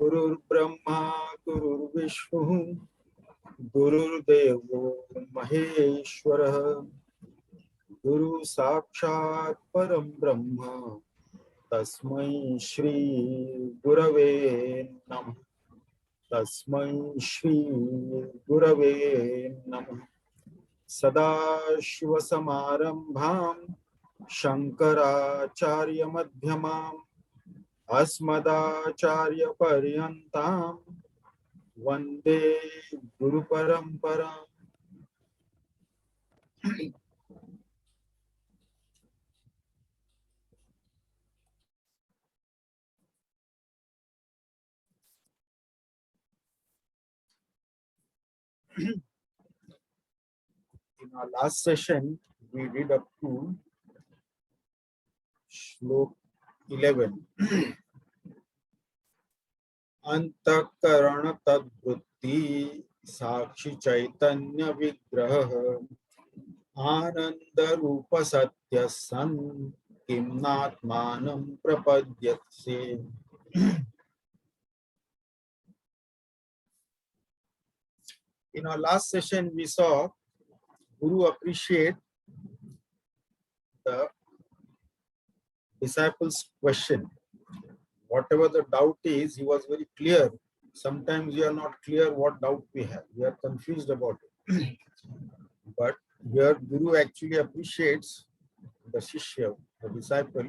Gurur Brahma, Gurur Vishnu, Gurur Devo Maheshwara, Guru Sakshat Param Brahma, Tasmai Shri Gurave Namah. Tasmai Shri Gurave Namah. Sadashiva Samarambham Shankaracharya Madhyamam Asmadacharya Paryantam Vande Guru Paramparam. In our last session, we read up to Shlok 11. Antakarana tadvrutti Sakshi Chaitanya Vigraha Ananda Rupa Satya San Kimnatmanam Prapadyatse. In our last session, we saw Guru appreciate the disciples' question. Whatever the doubt is, he was very clear. Sometimes we are not clear what doubt we have. We are confused about it. But here Guru actually appreciates the Shishya, the disciple,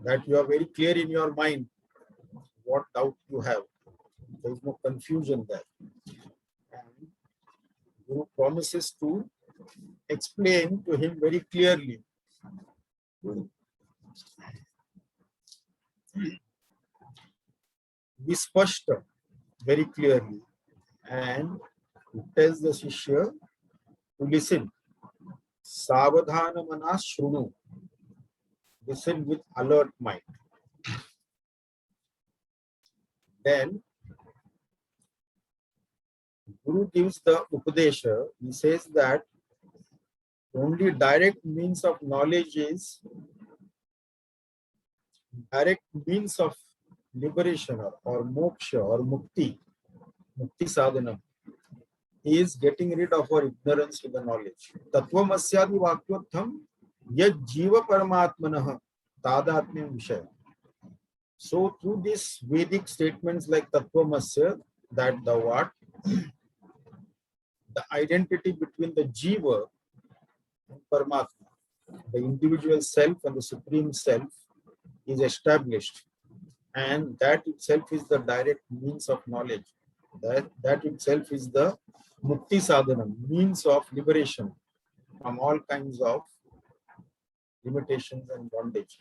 that you are very clear in your mind what doubt you have. There is no confusion there. And Guru promises to explain to him very clearly. Vispashta, very clearly, and tells the Shishya to listen. Savadhana manas shrunu. Listen with alert mind. Then Guru gives the Upadesha. He says that only direct means of knowledge is direct means of liberation or moksha or mukti sadhana is getting rid of our ignorance with the knowledge. Tattvamasyadi vakyotham yad jiva paramatmanah tadatmyam vishaya. So through these Vedic statements like Tattvamsya, that the what? The identity between the jiva and Paramatma, the individual self and the supreme self, is established, and that itself is the direct means of knowledge. That itself is the mukti sadhana, means of liberation from all kinds of limitations and bondage.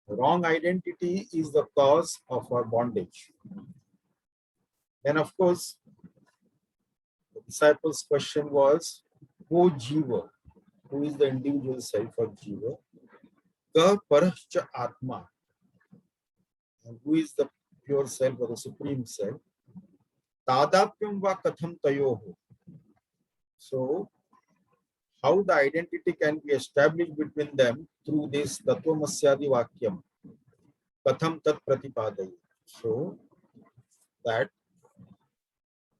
Wrong identity is the cause of our bondage. Then, of course, the disciples' question was, who jiva? Who is the individual self of jiva? Ka parascha atma. And who is the pure self or the supreme self? Tadapyam va katham tayoho. So, how the identity can be established between them through this Tattvamasyadi Vakyam. Katham tat pratipadayi. So, that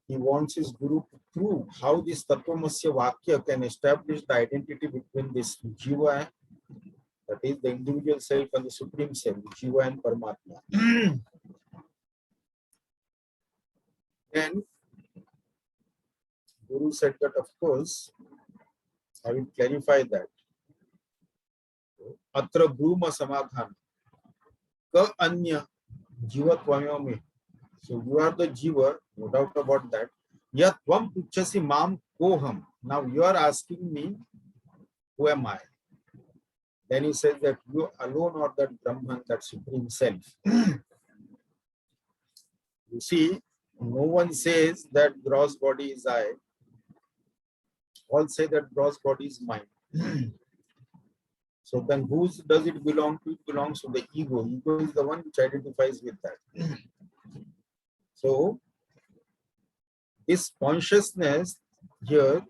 he wants his Guru to prove how this Tattvamsya Vakya can establish the identity between this Jiva, that is the individual self, and the supreme self, Jiva and Paramatma. Then Guru said that, of course, I will clarify that. Atra bruma samadhana ka anya jiva tvamyomi. So you are the jiva, no doubt about that. Yat tvam puchasi mam koham. Now you are asking me, who am I? Then he says that you alone are that Brahman, that supreme self. You see, no one says that gross body is I. All say that gross body is mine. So then who does it belong to? It belongs to the ego. Ego is the one which identifies with that. So this consciousness here,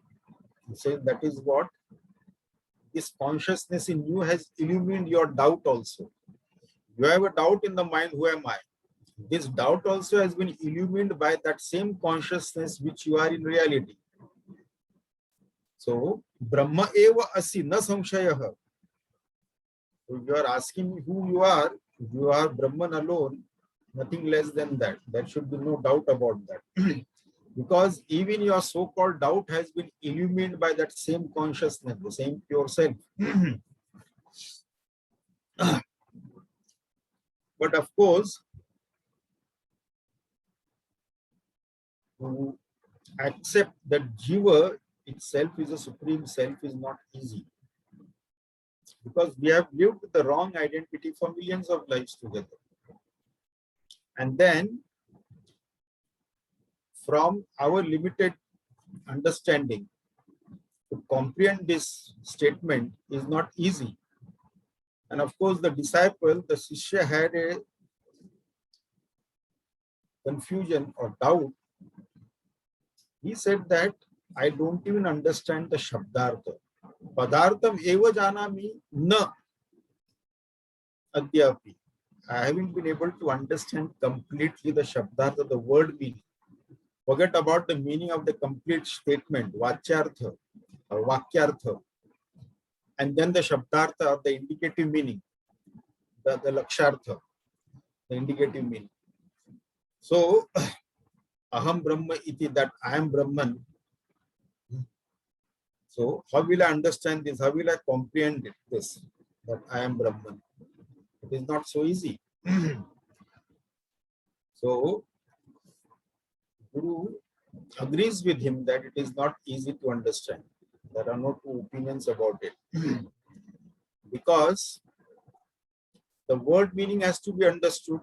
he says that is what? This consciousness in you has illumined your doubt also. You have a doubt in the mind, who am I? This doubt also has been illumined by that same consciousness which you are in reality. So, Brahma eva asi na samshayah. If you are asking me who you are Brahman alone, nothing less than that. There should be no doubt about that. Because even your so-called doubt has been illumined by that same consciousness, the same pure self. But of course, to accept that Jiva itself is a supreme self is not easy. Because we have lived with the wrong identity for millions of lives together. And then, from our limited understanding, to comprehend this statement is not easy. And of course, the disciple, the Shishya, had a confusion or doubt. He said that I don't even understand the Shabdartha. Padartham eva janami na adyapi. I haven't been able to understand completely the Shabdartha, the word meaning. Forget about the meaning of the complete statement, Vachyartha or Vakyartha. And then the Shabdartha, the indicative meaning, the Lakshartha, the indicative meaning. So, Aham Brahma iti, that I am Brahman. So, how will I understand this? How will I comprehend this? That I am Brahman. It is not so easy. So, Guru agrees with him that it is not easy to understand. There are no two opinions about it. Because the word meaning has to be understood,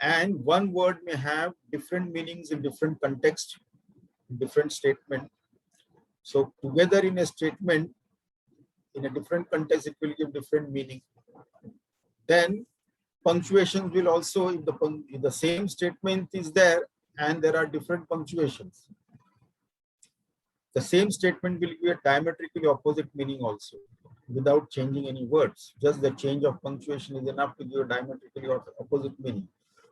and one word may have different meanings in different context, different statement. So together in a statement, in a different context, it will give different meaning. Then punctuations will also, if the same statement is there and there are different punctuations, the same statement will give a diametrically opposite meaning also, without changing any words. Just the change of punctuation is enough to give a diametrically opposite meaning.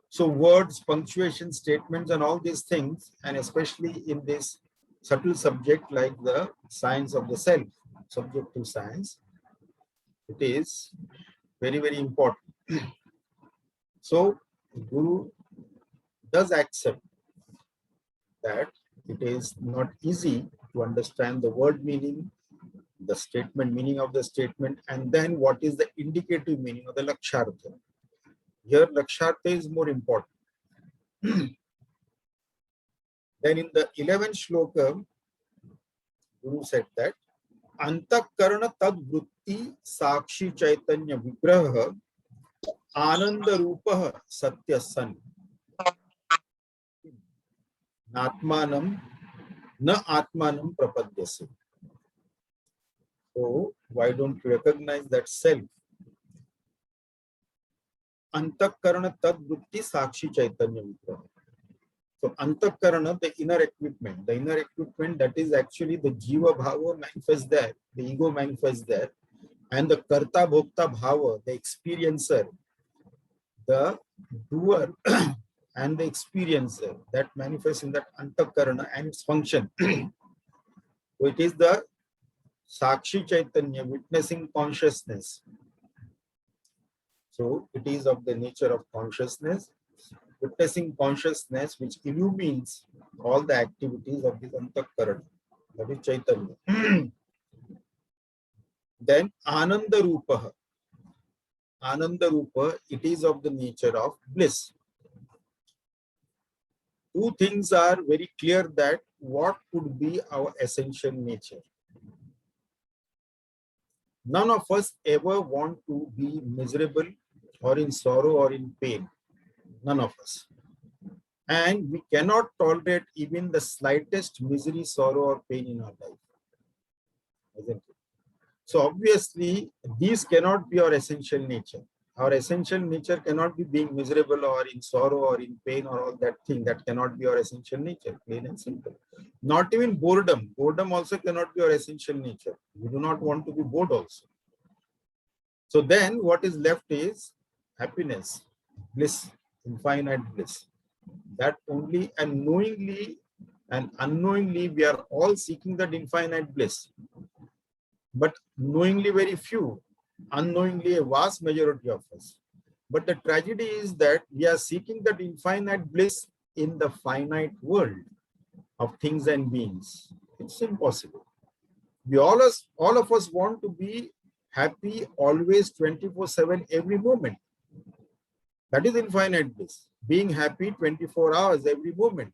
So words, punctuation, statements, and all these things, and especially in this subtle subject like the science of the self, subjective science, it is very, very important. So Guru does accept that it is not easy to understand the word meaning, the statement meaning of the statement, and then what is the indicative meaning of the Lakshartha. Here Lakshartha is more important. Then in the 11th shloka, Guru said that Antakarana tad vritti sakshi chaitanya vigraha ananda rupaha satya san natmanam na atmanam prapadyase. So why don't you recognize that self? Antakarana tad vritti sakshi chaitanya vigraha. So Antakarana, the inner equipment, that is actually the Jiva Bhava manifests there, the ego manifests there, and the Karta Bhokta Bhava, the experiencer, the doer and the experiencer, that manifests in that Antakarana and its function. So it is the Sakshi Chaitanya, witnessing consciousness. So it is of the nature of consciousness, witnessing consciousness, which illumines all the activities of this Antakarana, that is Chaitanya. Then Ananda Rupa. Ananda Rupa, it is of the nature of bliss. Two things are very clear, that what could be our essential nature. None of us ever want to be miserable or in sorrow or in pain. None of us. And we cannot tolerate even the slightest misery, sorrow, or pain in our life. Isn't it? So obviously, these cannot be our essential nature. Our essential nature cannot be being miserable or in sorrow or in pain or all that thing. That cannot be our essential nature, plain and simple. Not even boredom. Boredom also cannot be our essential nature. We do not want to be bored also. So then what is left is happiness, bliss, infinite bliss. That only, and knowingly and unknowingly we are all seeking that infinite bliss. But knowingly very few, unknowingly a vast majority of us. But the tragedy is that we are seeking that infinite bliss in the finite world of things and beings. It's impossible. We all of us want to be happy always 24/7 every moment. That is infinite bliss. Being happy 24 hours every moment.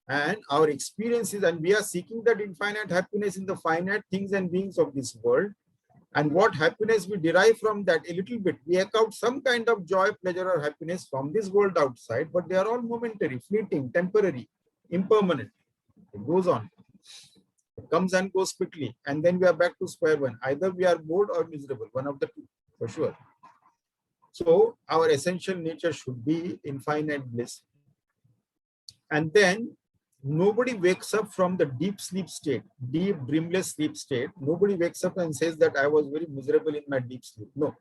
And our experiences, and we are seeking that infinite happiness in the finite things and beings of this world. And what happiness we derive from that, a little bit. We account some kind of joy, pleasure, or happiness from this world outside, but they are all momentary, fleeting, temporary, impermanent. It goes on. It comes and goes quickly. And then we are back to square one. Either we are bored or miserable, one of the two, for sure. So our essential nature should be infinite bliss. And then nobody wakes up from the deep sleep state, deep dreamless sleep state. Nobody wakes up and says that I was very miserable in my deep sleep. No.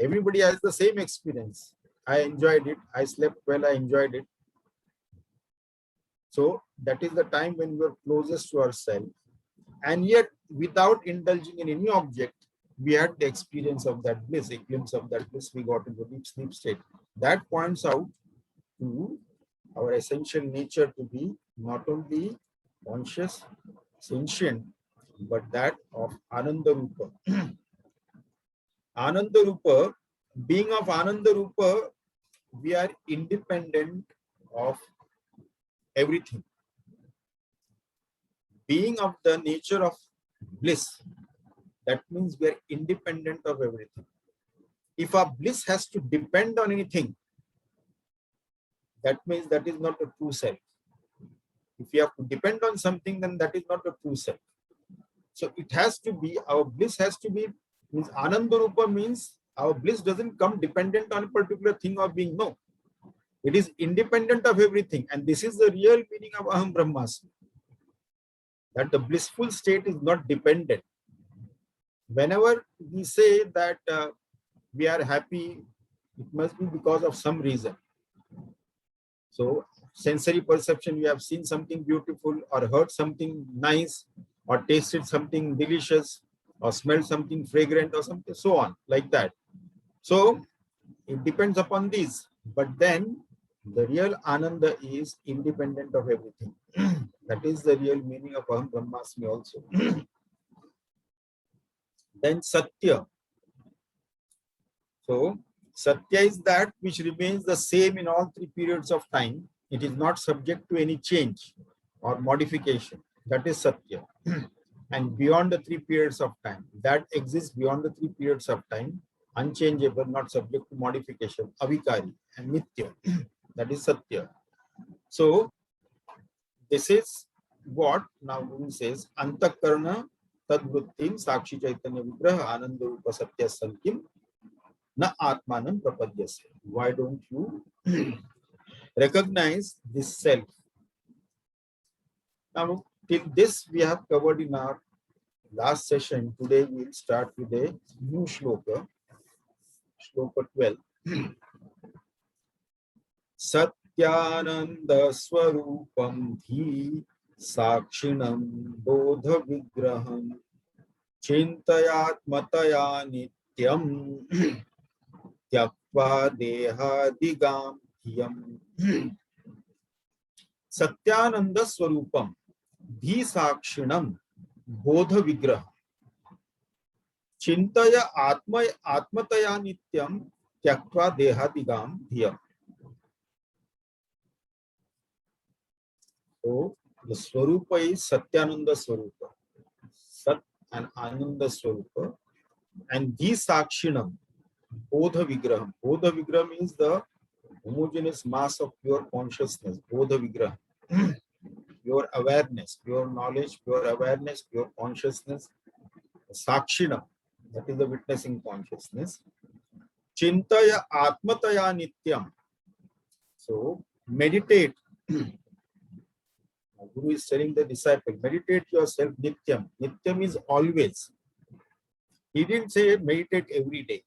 Everybody has the same experience. I enjoyed it. I slept well. I enjoyed it. So that is the time when we are closest to ourselves. And yet, without indulging in any object, we had the experience of that bliss, a glimpse of that bliss. We got into deep sleep state. That points out to our essential nature to be not only conscious, sentient, but that of Ananda Rupa. Ananda Rupa, being of Ananda Rupa, we are independent of everything. Being of the nature of bliss, that means we are independent of everything. If our bliss has to depend on anything, that means that is not a true self. If you have to depend on something, then that is not a true self. So it has to be, our bliss has to be, means Ananda Rupa means our bliss doesn't come dependent on a particular thing or being. No. It is independent of everything. And this is the real meaning of Aham Brahmasmi. That the blissful state is not dependent. Whenever we say that we are happy, it must be because of some reason. So sensory perception, we have seen something beautiful or heard something nice or tasted something delicious or smelled something fragrant or something, so on, like that. So it depends upon these. But then the real Ananda is independent of everything. That is the real meaning of Aham Brahmasmi also. Then Satya. So Satya is that which remains the same in all three periods of time. It is not subject to any change or modification. That is Satya. And beyond the three periods of time, that exists beyond the three periods of time, unchangeable, not subject to modification, avikari and nitya. That is Satya. So this is what now Guru says, Antakarna tadvrittim sakshi chaitanya vigraha ananda rupa satya sankim na atmanam prapadyase. Why don't you recognize this self? Now, till this we have covered in our last session. Today we will start with a new shloka, shloka 12. Satyananda swarupam dhi sakshinam bodha vigraham chintayatmataya nityam tyakva dehadigam hiyam. Satyananda swarupam dhi sakshinam bodha vigraham chintaya atmataya nityam tyakva dehadigam hiyam. So the Swarupa is Satyananda Swarupa, Sat and Ananda Swarupa, and the Sakshinam, Bodha Vigraham. Bodha Vigraham is the homogeneous mass of pure consciousness, Bodha Vigraham, pure awareness, pure knowledge, pure awareness, pure consciousness, Sakshinam, that is the witnessing consciousness. Chintaya Atmataya Nityam. So meditate. Guru is telling the disciple, meditate yourself nityam. Nityam is always. He didn't say meditate every day.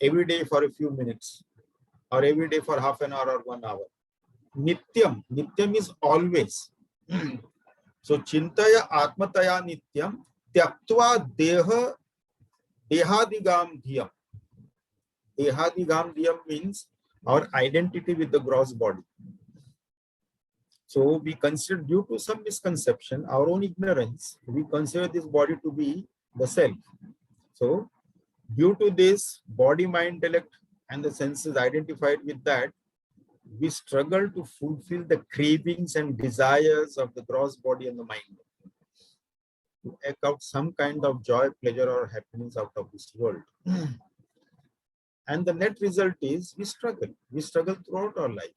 every day for a few minutes, or every day for half an hour or 1 hour. Nityam. Nityam is always. So chintaya atmataya nityam tyaktva dehadigam dhyam. Dehadigam dhyam means our identity with the gross body. So we consider, due to some misconception, our own ignorance, we consider this body to be the self. So due to this body, mind, intellect, and the senses identified with that, we struggle to fulfill the cravings and desires of the gross body and the mind, to eke out some kind of joy, pleasure, or happiness out of this world. And the net result is we struggle. We struggle throughout our life.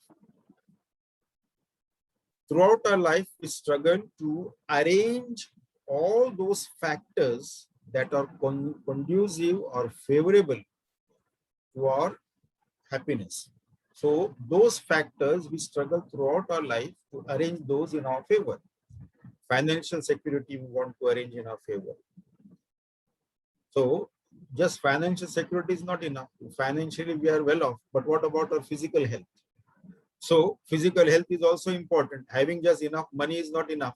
Throughout our life, we struggle to arrange all those factors that are conducive or favorable to our happiness. So those factors, we struggle throughout our life to arrange those in our favor. Financial security, we want to arrange in our favor. So just financial security is not enough. Financially, we are well off, but what about our physical health? So physical health is also important. Having just enough money is not enough.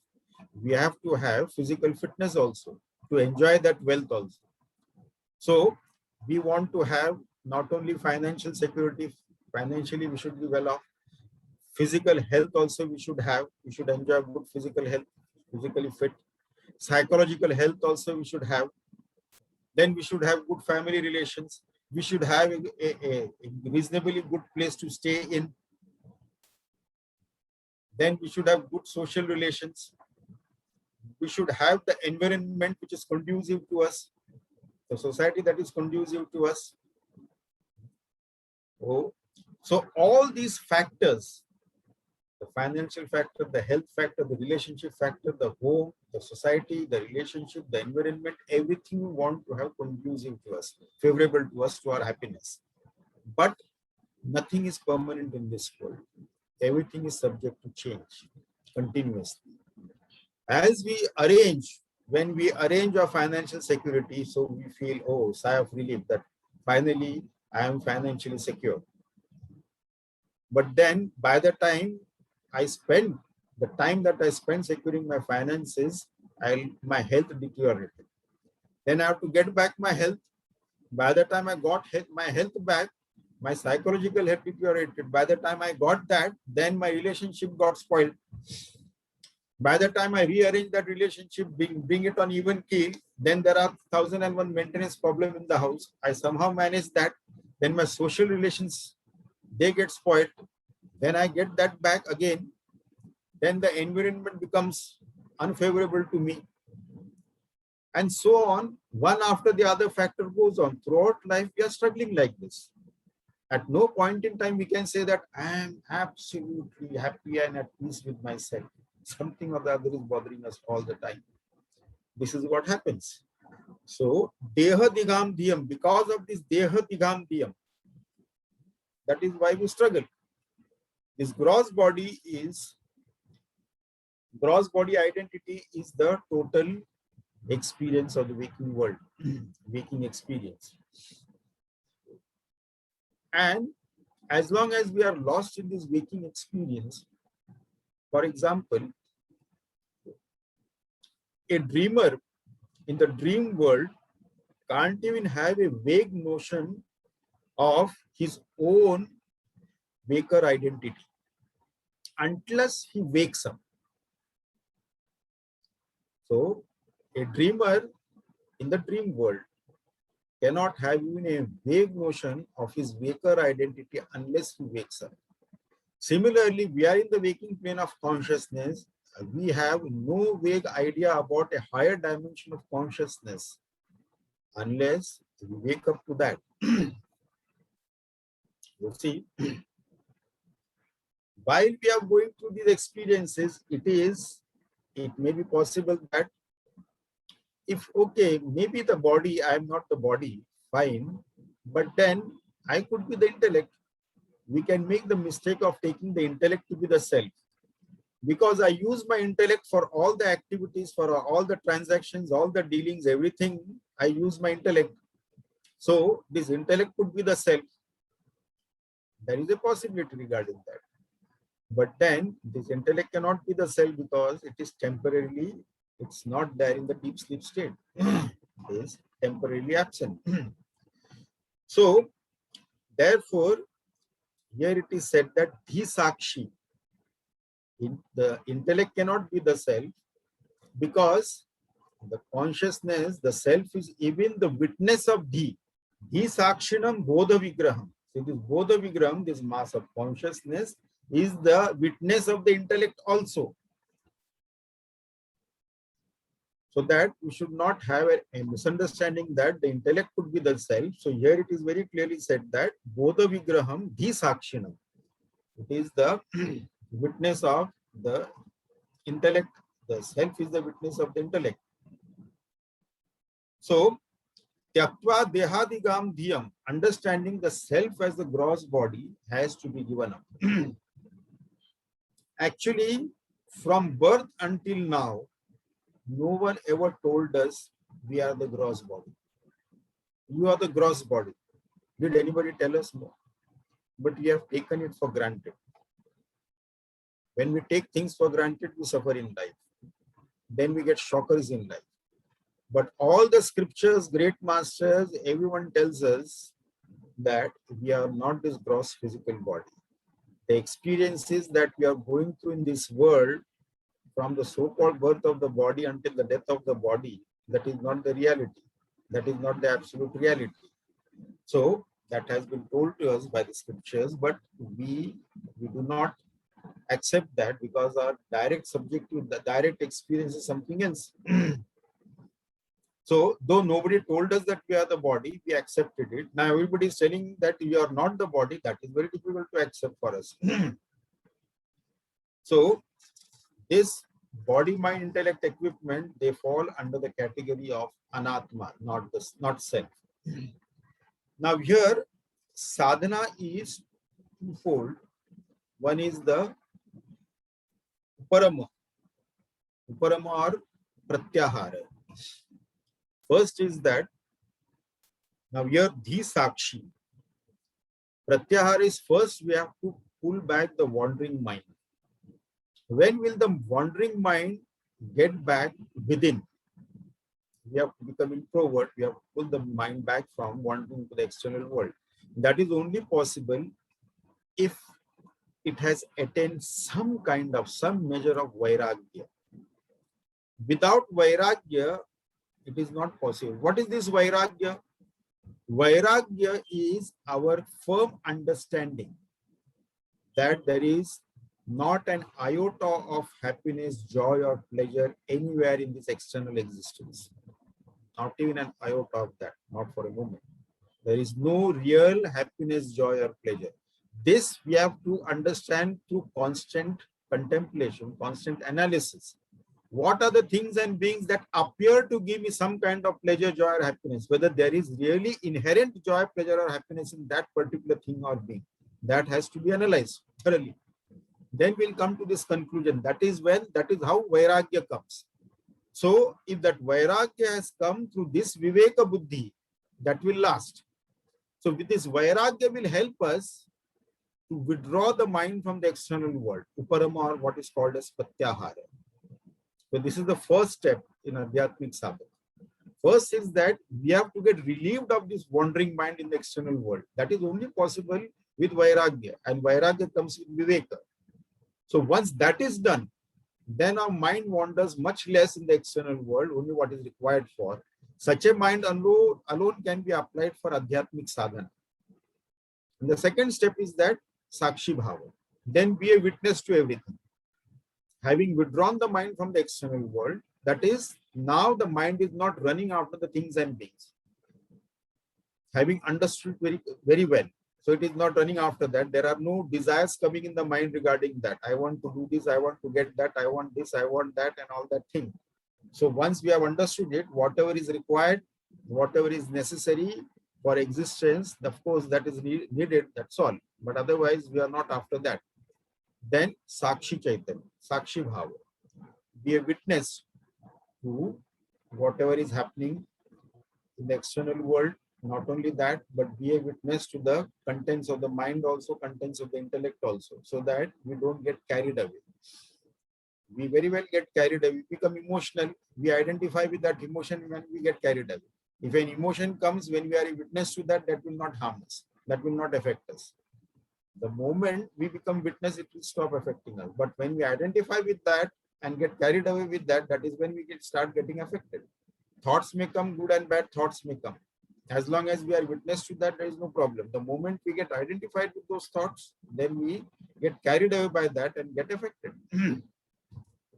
We have to have physical fitness also to enjoy that wealth also. So we want to have not only financial security, financially we should be well off. Physical health also we should have. We should enjoy good physical health, physically fit. Psychological health also we should have. Then we should have good family relations. We should have a reasonably good place to stay in. Then we should have good social relations. We should have the environment which is conducive to us, the society that is conducive to us. Oh, so all these factors, the financial factor, the health factor, the relationship factor, the home, the society, the relationship, the environment, everything we want to have conducive to us, favorable to us, to our happiness. But nothing is permanent in this world. Everything is subject to change continuously. As we arrange, when we arrange our financial security, so we feel, oh, sigh of relief that finally I am financially secure. But then by the time I spend, the time that I spend securing my finances, my health deteriorated. Then I have to get back my health. By the time I got my health back, my psychological health deteriorated. By the time I got that, then my relationship got spoiled. By the time I rearrange that relationship, bring it on even keel, then there are 1001 maintenance problem in the house. I somehow manage that. Then my social relations, they get spoiled. Then I get that back again. Then the environment becomes unfavorable to me. And so on, one after the other factor goes on. Throughout life, we are struggling like this. At no point in time, we can say that I am absolutely happy and at peace with myself. Something or the other is bothering us all the time. This is what happens. So, Deha Digam Dhyam, because of this Deha Digam Dhyam, that is why we struggle. This gross body identity is the total experience of the waking world, waking experience. And as long as we are lost in this waking experience, for example, a dreamer in the dream world can't even have a vague notion of his own waker identity unless he wakes up. So, a dreamer in the dream world cannot have even a vague notion of his waker identity unless he wakes up. Similarly, we are in the waking plane of consciousness. We have no vague idea about a higher dimension of consciousness unless we wake up to that. You see, while we are going through these experiences, it may be possible that if, okay, maybe the body, I am not the body, fine, but then I could be the intellect. We can make the mistake of taking the intellect to be the self. Because I use my intellect for all the activities, for all the transactions, all the dealings, everything, I use my intellect. So this intellect could be the self. There is a possibility regarding that. But then this intellect cannot be the self because it is temporarily, it's not there in the deep sleep state. It is temporarily absent. So therefore, here it is said that the sakshi, the intellect cannot be the self because the consciousness, the self is even the witness of the. The sakshinam bodha vigraham. So this bodha vigraham, this mass of consciousness, is the witness of the intellect also. So that we should not have a misunderstanding that the intellect could be the self. So here it is very clearly said that bodha vigraham the sakshinam. It is the witness of the intellect. The self is the witness of the intellect. So Tyaktva dehadigam dhyam, understanding the self as the gross body has to be given up. Actually, from birth until now, no one ever told us we are the gross body. You are the gross body. Did anybody tell us no? But we have taken it for granted. When we take things for granted, we suffer in life. Then we get shockers in life. But all the scriptures, great masters, everyone tells us that we are not this gross physical body. The experiences that we are going through in this world, from the so-called birth of the body until the death of the body, that is not the reality. That is not the absolute reality. So that has been told to us by the scriptures, but we do not accept that because our direct subjective, the direct experience is something else. So though nobody told us that we are the body, we accepted it. Now everybody is telling that we are not the body. That is very difficult to accept for us. So this body, mind, intellect, equipment, they fall under the category of anatma, not self. Now here, sadhana is twofold. One is the uparama or pratyahara. First is that, now here, the sakshi. Pratyahara is first we have to pull back the wandering mind. When will the wandering mind get back within? We have to become introvert. We have to pull the mind back from wandering to the external world. That is only possible if it has attained some measure of vairagya. Without vairagya, it is not possible. What is this vairagya? Vairagya is our firm understanding that there is not an iota of happiness, joy, or pleasure anywhere in this external existence. Not even an iota of that, not for a moment. There is no real happiness, joy, or pleasure. This we have to understand through constant contemplation, constant analysis. What are the things and beings that appear to give me some kind of pleasure, joy, or happiness? Whether there is really inherent joy, pleasure, or happiness in that particular thing or being. That has to be analyzed thoroughly. Then we'll come to this conclusion. That is how vairagya comes. So if that vairagya has come through this viveka buddhi, that will last. So with this vairagya will help us to withdraw the mind from the external world, uparama, or what is called as pratyahara. So this is the first step in adhyatmic sadhana. First is that we have to get relieved of this wandering mind in the external world. That is only possible with vairagya, and vairagya comes with viveka. So once that is done, then our mind wanders much less in the external world, only what is required for. Such a mind alone can be applied for adhyatmic sadhana. And the second step is that sakshi bhava. Then be a witness to everything. Having withdrawn the mind from the external world, that is, now the mind is not running after the things and beings. Having understood very, very well. So it is not running after that. There are no desires coming in the mind regarding that. I want to do this, I want to get that, I want this, I want that, and all that thing. So once we have understood it, whatever is required, whatever is necessary for existence, of course, that is needed, that's all. But otherwise, we are not after that. Then Sakshi Chaitanya, Sakshi Bhava. Be a witness to whatever is happening in the external world, Not only that, but be a witness to the contents of the mind also, contents of the intellect also, so that we don't get carried away. We very well get carried away, we become emotional, we identify with that emotion when we get carried away. If an emotion comes when we are a witness to that, that will not harm us, that will not affect us. The moment we become witness, it will stop affecting us. But when we identify with that and get carried away with that, that is when we start getting affected. Thoughts may come, good and bad thoughts may come. As long as we are witness to that, there is no problem. The moment we get identified with those thoughts, then we get carried away by that and get affected.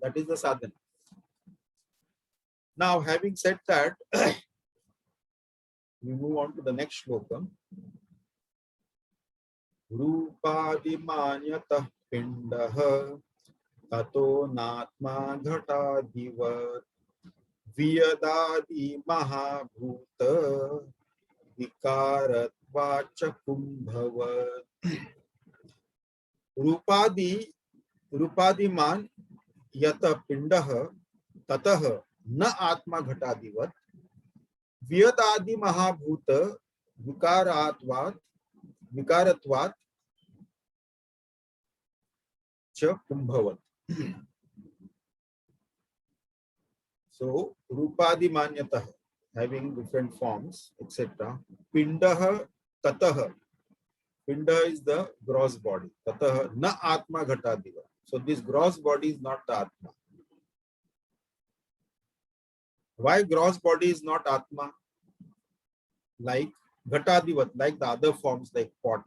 That is the sadhana. Now, having said that, we move on to the next shloka. Rupadimanyatah pindah tato natma ghatadivat viyadadi mahabhuta vikaratvacha kumbhavat. Rupadiman yata pindah tatah na atma ghatadivat viyadadi mahabhuta vikaratvat cha kumbhavat. So Rupadi Manyatah, having different forms, etc. Pindah Tatah. Pinda is the gross body. Tatah na Atma Ghatadiva. So this gross body is not the Atma. Why gross body is not Atma? Like Ghatadivat, like the other forms like pot.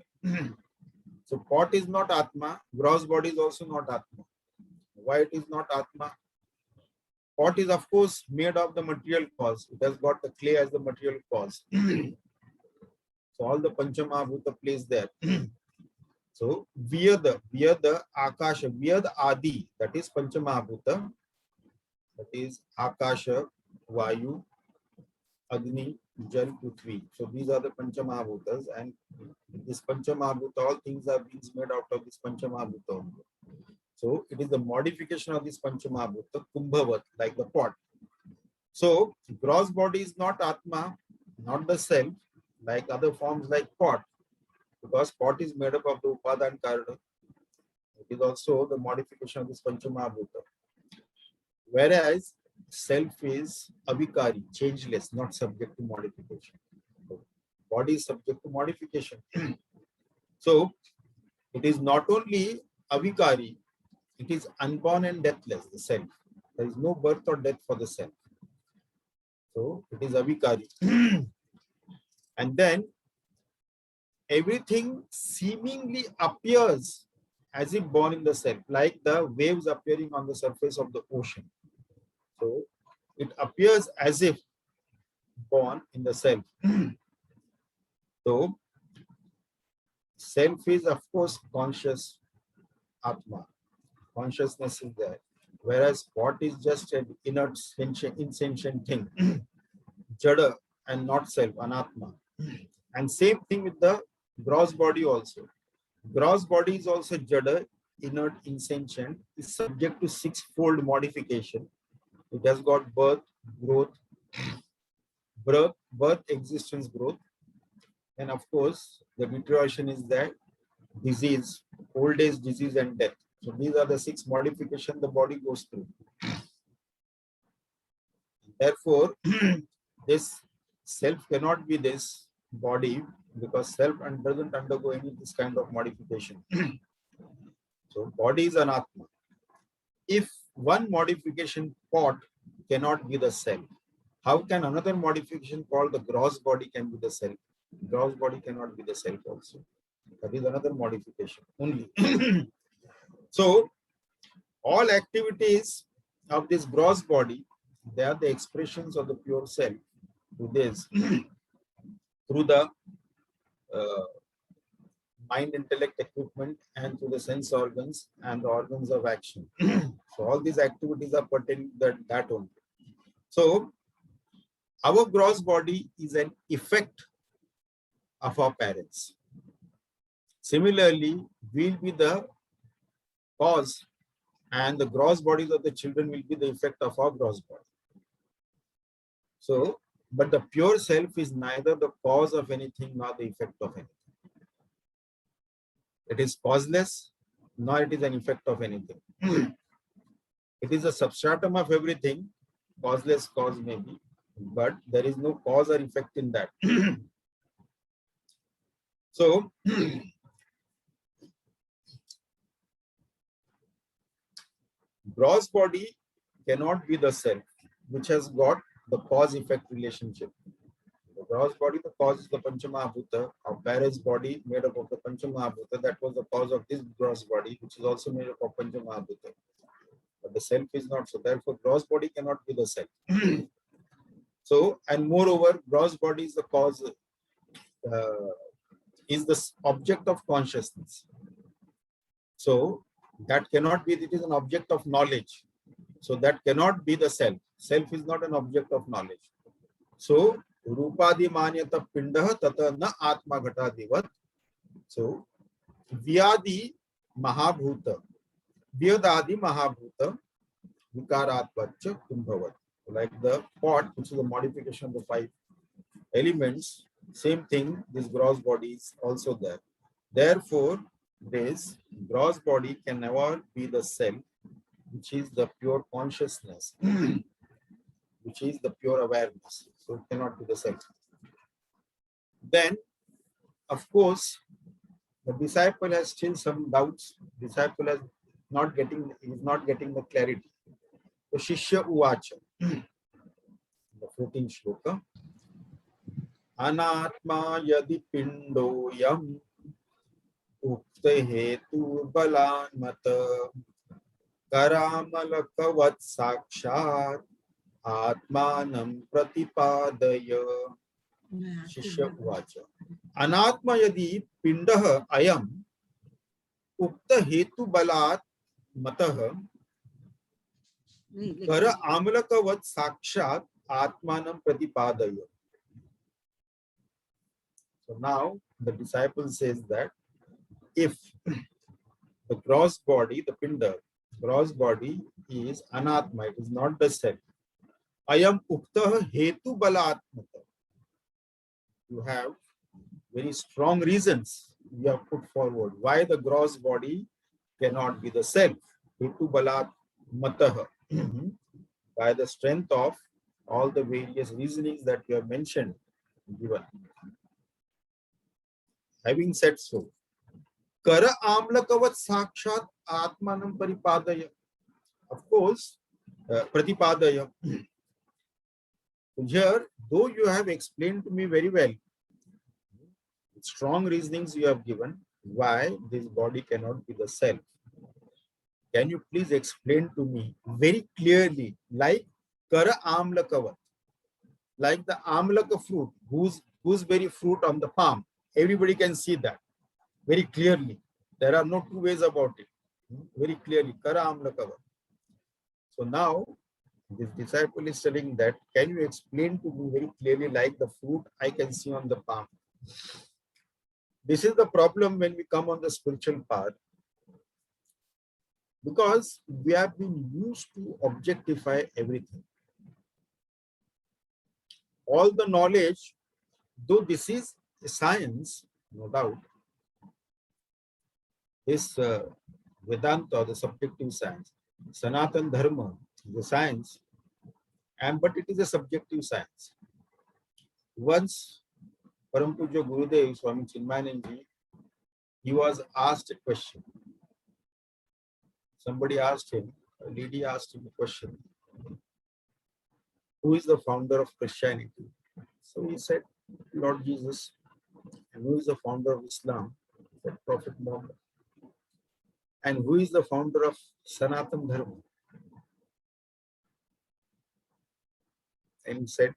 So pot is not Atma, gross body is also not Atma. Why it is not Atma? Pot is of course made of the material cause. It has got the clay as the material cause. So all the Panchamahabhuta plays there. So Vyada, Akasha, Vyad Adi, that is Panchamahabhuta. That is Akasha, Vayu, Agni, Jal, Prithvi. So these are the Panchamahabhutas, and this Panchamahabhuta, all things are being made out of this Panchamahabhuta only. So it is the modification of this Panchamahabhuta, Kumbhavat, like the pot. So gross body is not Atma, not the self, like other forms like pot, because pot is made up of the Upadana Karana. It is also the modification of this Panchamahabhuta. Whereas self is avikari, changeless, not subject to modification. Body is subject to modification. So it is not only avikari, it is unborn and deathless, the self. There is no birth or death for the self. So it is avikari. And then everything seemingly appears as if born in the self, like the waves appearing on the surface of the ocean. So it appears as if born in the self. So self is of course conscious Atma. Consciousness is there. Whereas what is just an inert, insentient thing. Jada and not self, anatma. And same thing with the gross body also. Gross body is also jada, inert, insentient, is subject to sixfold modification. It has got birth, existence, growth. And of course, the deterioration is that disease, old age, disease, and death. So these are the 6 modifications the body goes through. Therefore, this self cannot be this body because self doesn't undergo any this kind of modification. So body is an Atma. If one modification pot cannot be the self, how can another modification called the gross body can be the self? Gross body cannot be the self also. That is another modification only. So all activities of this gross body, they are the expressions of the pure self to this through the mind, intellect, equipment, and through the sense organs and the organs of action. So all these activities are pertaining to that only. So our gross body is an effect of our parents. Similarly, we'll be the cause, and the gross bodies of the children will be the effect of our gross body. So But the pure self is neither the cause of anything nor the effect of anything. It is causeless, nor it is an effect of anything. It is a substratum of everything, causeless cause maybe, but there is no cause or effect in that. So, gross body cannot be the self, which has got the cause-effect relationship. The gross body, the cause is the Panchamahabhuta, of Paris body made up of the Panchamahabhuta. That was the cause of this gross body, which is also made up of Panchamahabhuta. But the self is not. So therefore, gross body cannot be the self. So, and moreover, gross body is the cause, is the object of consciousness. So that cannot be, it is an object of knowledge. So that cannot be the self. Self is not an object of knowledge. So Rupadi Manyata Pindaha Tata Na Atma Ghatadivat. So Vyadi Mahabhuta. Vyadadi Mahabhuta Vikaratvacha Kumbhavat. Like the pot, which is a modification of the 5 elements, same thing, this gross body is also there. Therefore, this gross body can never be the self, which is the pure consciousness, which is the pure awareness. So it cannot be the self. Then, of course, the disciple has still some doubts. Disciple is not getting the clarity. So Shishya Uvacha, the 14th shloka. Anatma yadi pindo yam ukta hetu balan mata karamalakavat sakshat atmanam pratipadaya. Shishya Uvacha. Anatma yadi pindah ayam ukta hetu balat matah kara amalakavat sakshat atmanam pratipadaya. So now the disciple says that if the gross body, the pinda, gross body is anatma, it is not the self. Ayam ukta hetu balatmata. You have very strong reasons you have put forward why the gross body cannot be the self. Hetu balatmata. By the strength of all the various reasonings that you have mentioned, given. Having said so, Kara amlakavat sakshat atmanam paripadaya. Of course, pratipadaya. Here, though you have explained to me very well, strong reasonings you have given why this body cannot be the self. Can you please explain to me very clearly, like Kara amlakavat, like the amlaka fruit, gooseberry fruit on the palm. Everybody can see that very clearly. There are no two ways about it. Very clearly, Kara amlakavat. So now, this disciple is telling that, can you explain to me very clearly like the fruit I can see on the palm? This is the problem when we come on the spiritual path, because we have been used to objectify everything. All the knowledge, though this is a science, no doubt, this Vedanta, the subjective science, Sanatan Dharma, the science, but it is a subjective science. Once Param Pujya Gurudev Swami Chinmayananji, he was asked a question. Somebody asked him, a lady asked him a question. Who is the founder of Christianity? So he said, Lord Jesus. And who is the founder of Islam? He said, Prophet Muhammad. And who is the founder of Sanatan Dharma? And he said,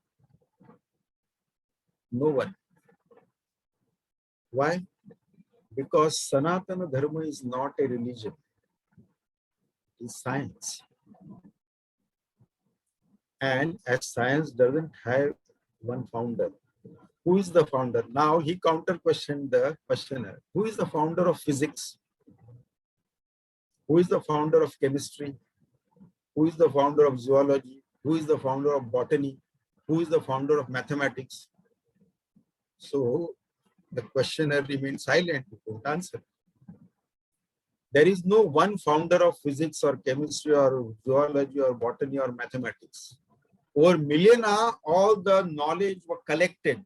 no one. Why? Because Sanatana Dharma is not a religion. It is science. And as science doesn't have one founder, who is the founder? Now he counter-questioned the questioner. Who is the founder of physics? Who is the founder of chemistry? Who is the founder of zoology? Who is the founder of botany? Who is the founder of mathematics? So the questioner remained silent, he couldn't answer. There is no one founder of physics or chemistry or zoology or botany or mathematics. Over millennia, all the knowledge were collected.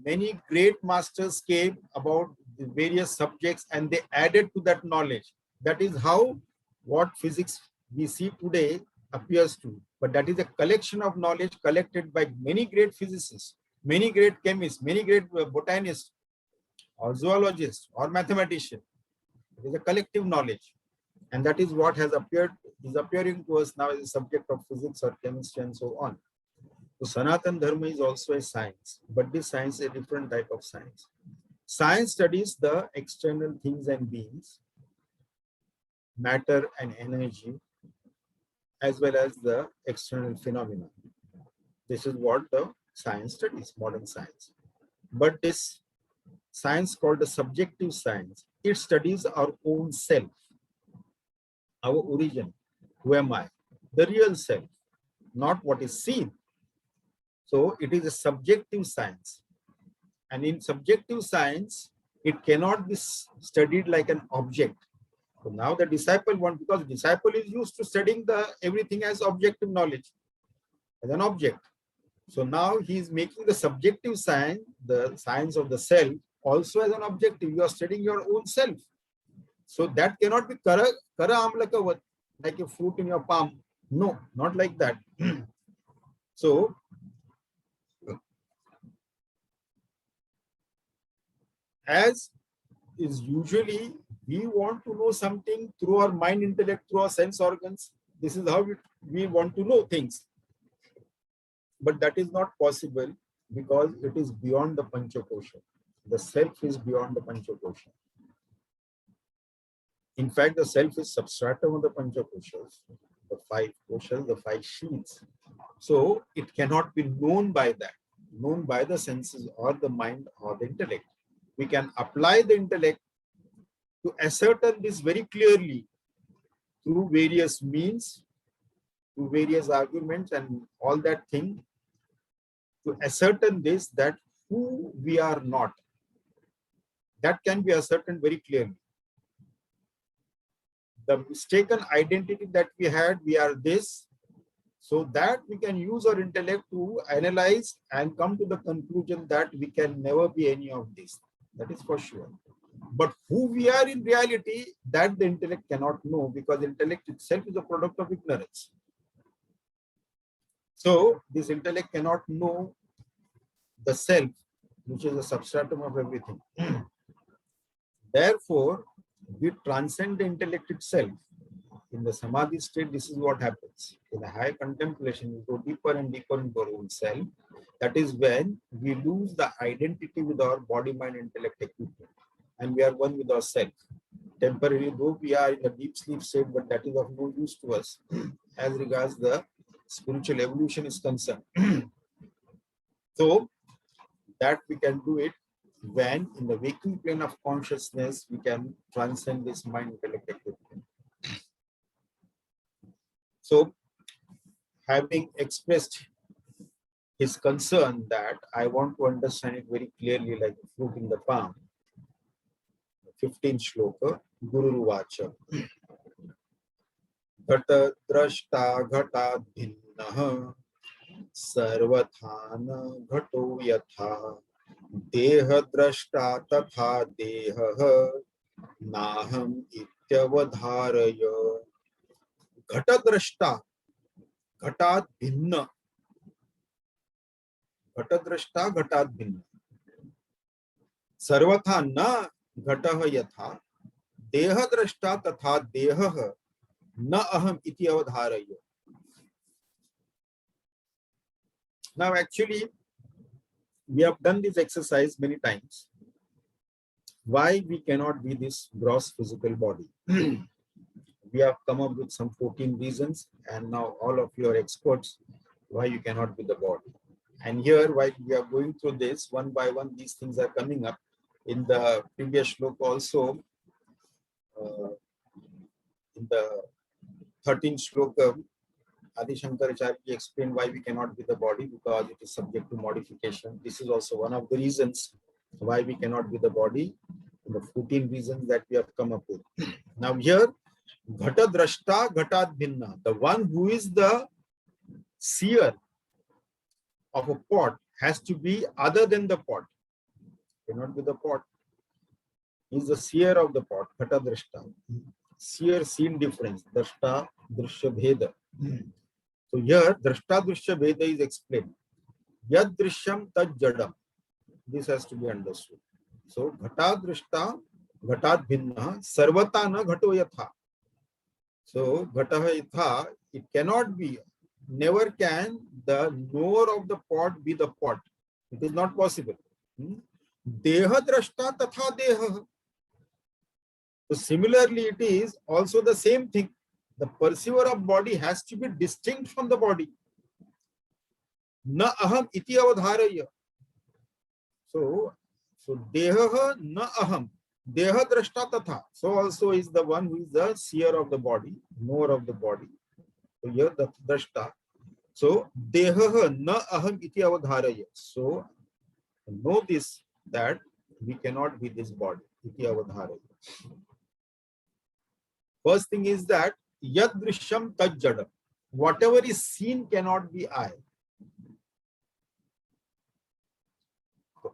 Many great masters came about the various subjects and they added to that knowledge. That is how what physics we see today appears to. But that is a collection of knowledge collected by many great physicists, many great chemists, many great botanists, or zoologists, or mathematicians. It is a collective knowledge. And that is what has appeared, is appearing to us now as a subject of physics or chemistry and so on. So Sanatan Dharma is also a science, but this science is a different type of science. Science studies the external things and beings, matter and energy, as well as the external phenomena. This is what the science studies, modern science. But this science called the subjective science, it studies our own self, our origin. Who am I? The real self, not what is seen. So it is a subjective science. And in subjective science, it cannot be studied like an object. So now the disciple because the disciple is used to studying everything as objective knowledge, as an object. So now he is making the subjective science, the science of the self, also as an objective. You are studying your own self. So that cannot be kara amlakavat, like a fruit in your palm. No, not like that. So as is usually, we want to know something through our mind, intellect, through our sense organs. This is how we want to know things. But that is not possible because it is beyond the Panchakosha. The self is beyond the Panchakosha. In fact, the self is substratum of the Panchakoshas, the 5 koshas, the 5 sheets. So it cannot be known by that, known by the senses or the mind or the intellect. We can apply the intellect to ascertain this very clearly through various means, through various arguments and all that thing, to ascertain this, that who we are not. That can be ascertained very clearly. The mistaken identity that we had, we are this, so that we can use our intellect to analyze and come to the conclusion that we can never be any of this. That is for sure. But who we are in reality, that the intellect cannot know, because intellect itself is a product of ignorance. So this intellect cannot know the self, which is the substratum of everything. Therefore, we transcend the intellect itself. In the samadhi state, this is what happens. In the high contemplation, we go deeper and deeper into our own self. That is when we lose the identity with our body, mind, intellect equipment. And we are one with ourself. Temporarily, though we are in a deep sleep state, but that is of no use to us as regards the spiritual evolution is concerned. So that we can do it when in the waking plane of consciousness, we can transcend this mind, intellect equipment. So having expressed his concern that I want to understand it very clearly like a fruit in the palm, 15th shloka, Guru Vacha. Ghata drashta ghata bhinnaha sarvathana ghato yatha deha drashta tatha deha naham ityavadharaya. Ghata drashta ghatat bhinna. Ghata drashta ghatat bhinna. Sarvatha na घटः यथा देह दृष्टा तथा देहः न अहम इति अवधारय. Now actually we have done this exercise many times. Why we cannot be this gross physical body? We have come up with some 14 reasons, and now all of you are experts why you cannot be the body. And here, while we are going through this one by one, these things are coming up. In the previous shloka also, in the 13th shloka, Adi Shankaracharya explained why we cannot be the body, because it is subject to modification. This is also one of the reasons why we cannot be the body, the 14 reasons that we have come up with. Now here, Ghata Drashta Ghatat Bhinna, the one who is the seer of a pot has to be other than the pot. Cannot be the pot. He is the seer of the pot, Ghata Drashta. Seer, seen difference, Drashta, Drishya Bheda. So here, Drashta, Drishya Bheda is explained. Yad Drishyam Tad Jadam. This has to be understood. So, Ghata Drishta, Ghatat Bhinna, Sarvata na Ghato Yatha. So, Ghataha Yatha, it cannot be, never can the knower of the pot be the pot. It is not possible. Deha Drashta Tatha Deha. So, similarly, it is also the same thing. The perceiver of body has to be distinct from the body. Na aham iti avadharaya. So deha na aham, deha drashta tatha. So also is the one who is the seer of the body, knower of the body. So here the drashta. So deha na aham iti avadharaya. So know this, that we cannot be this body. Iti avadharaya. First thing is that yad drishyam tad jadam. Whatever is seen cannot be I.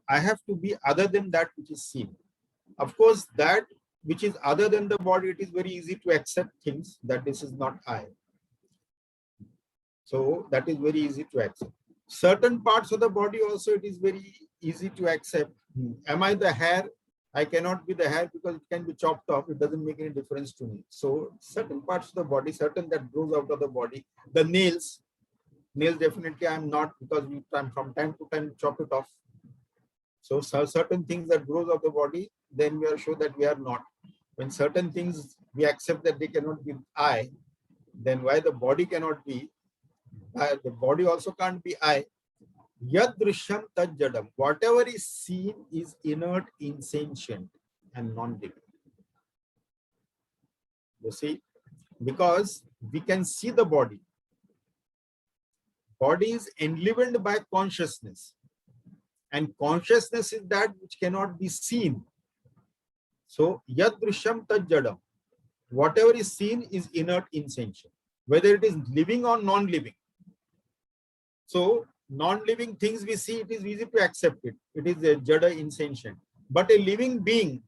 I have to be other than that which is seen. Of course, that which is other than the body, it is very easy to accept things that this is not I. So that is very easy to accept. Certain parts of the body also, it is very easy to accept. Am I the hair? I cannot be the hair because it can be chopped off. It doesn't make any difference to me. So certain parts of the body, certain that grows out of the body. The nails definitely I am not, because we from time to time chop it off. So certain things that grows of the body, then we are sure that we are not. When certain things we accept that they cannot be I, then why the body cannot be? The body also can't be I. Yad drishyam tad jadam. Whatever is seen is inert, insentient, and non-living. You see, because we can see the body. Body is enlivened by consciousness. And consciousness is that which cannot be seen. So, yad drishyam tad jadam. Whatever is seen is inert, insentient, whether it is living or non-living. So, non-living things we see, it is easy to accept it. It is a jada, insentient. But a living being,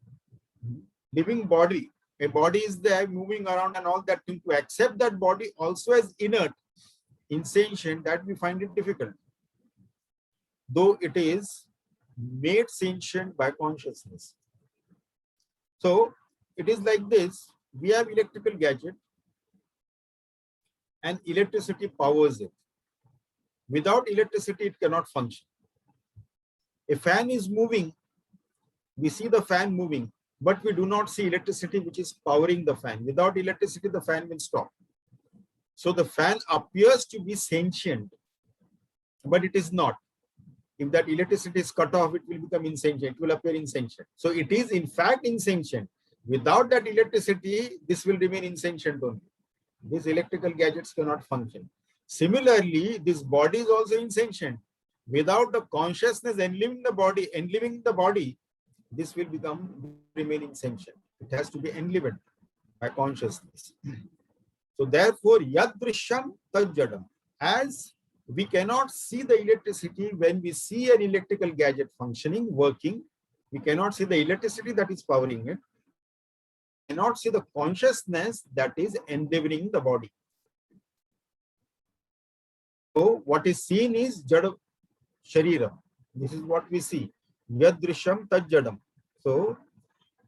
living body, a body is there moving around and all that thing, to accept that body also as inert, insentient, that we find it difficult. Though it is made sentient by consciousness. So it is like this, we have electrical gadget and electricity powers it. Without electricity, it cannot function. A fan is moving, we see the fan moving, but we do not see electricity which is powering the fan. Without electricity, the fan will stop. So the fan appears to be sentient, but it is not. If that electricity is cut off, it will become insentient. It will appear insentient. So it is in fact insentient. Without that electricity, this will remain insentient only. These electrical gadgets cannot function. Similarly, this body is also insentient. Without the consciousness enliving the body, this will remain insentient. It has to be enlivened by consciousness. So therefore, yad drishyam tad jadam. As we cannot see the electricity when we see an electrical gadget functioning, working, we cannot see the electricity that is powering it. We cannot see the consciousness that is endeavoring the body. So what is seen is jada sharira. This is what we see. Yad drishyam tad jadam. So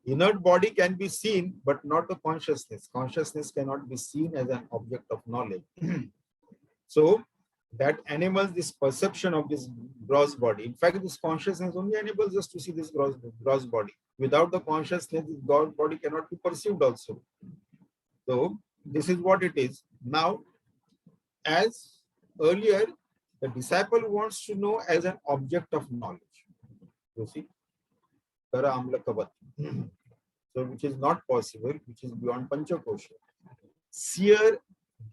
inert body can be seen, but not the consciousness. Consciousness cannot be seen as an object of knowledge. So that enables this perception of this gross body. In fact, this consciousness only enables us to see this gross body. Without the consciousness, this gross body cannot be perceived also. So this is what it is. Now, as earlier, the disciple wants to know as an object of knowledge. You see, Kara Amla Kavat. So which is not possible, which is beyond Panchakosha. Seer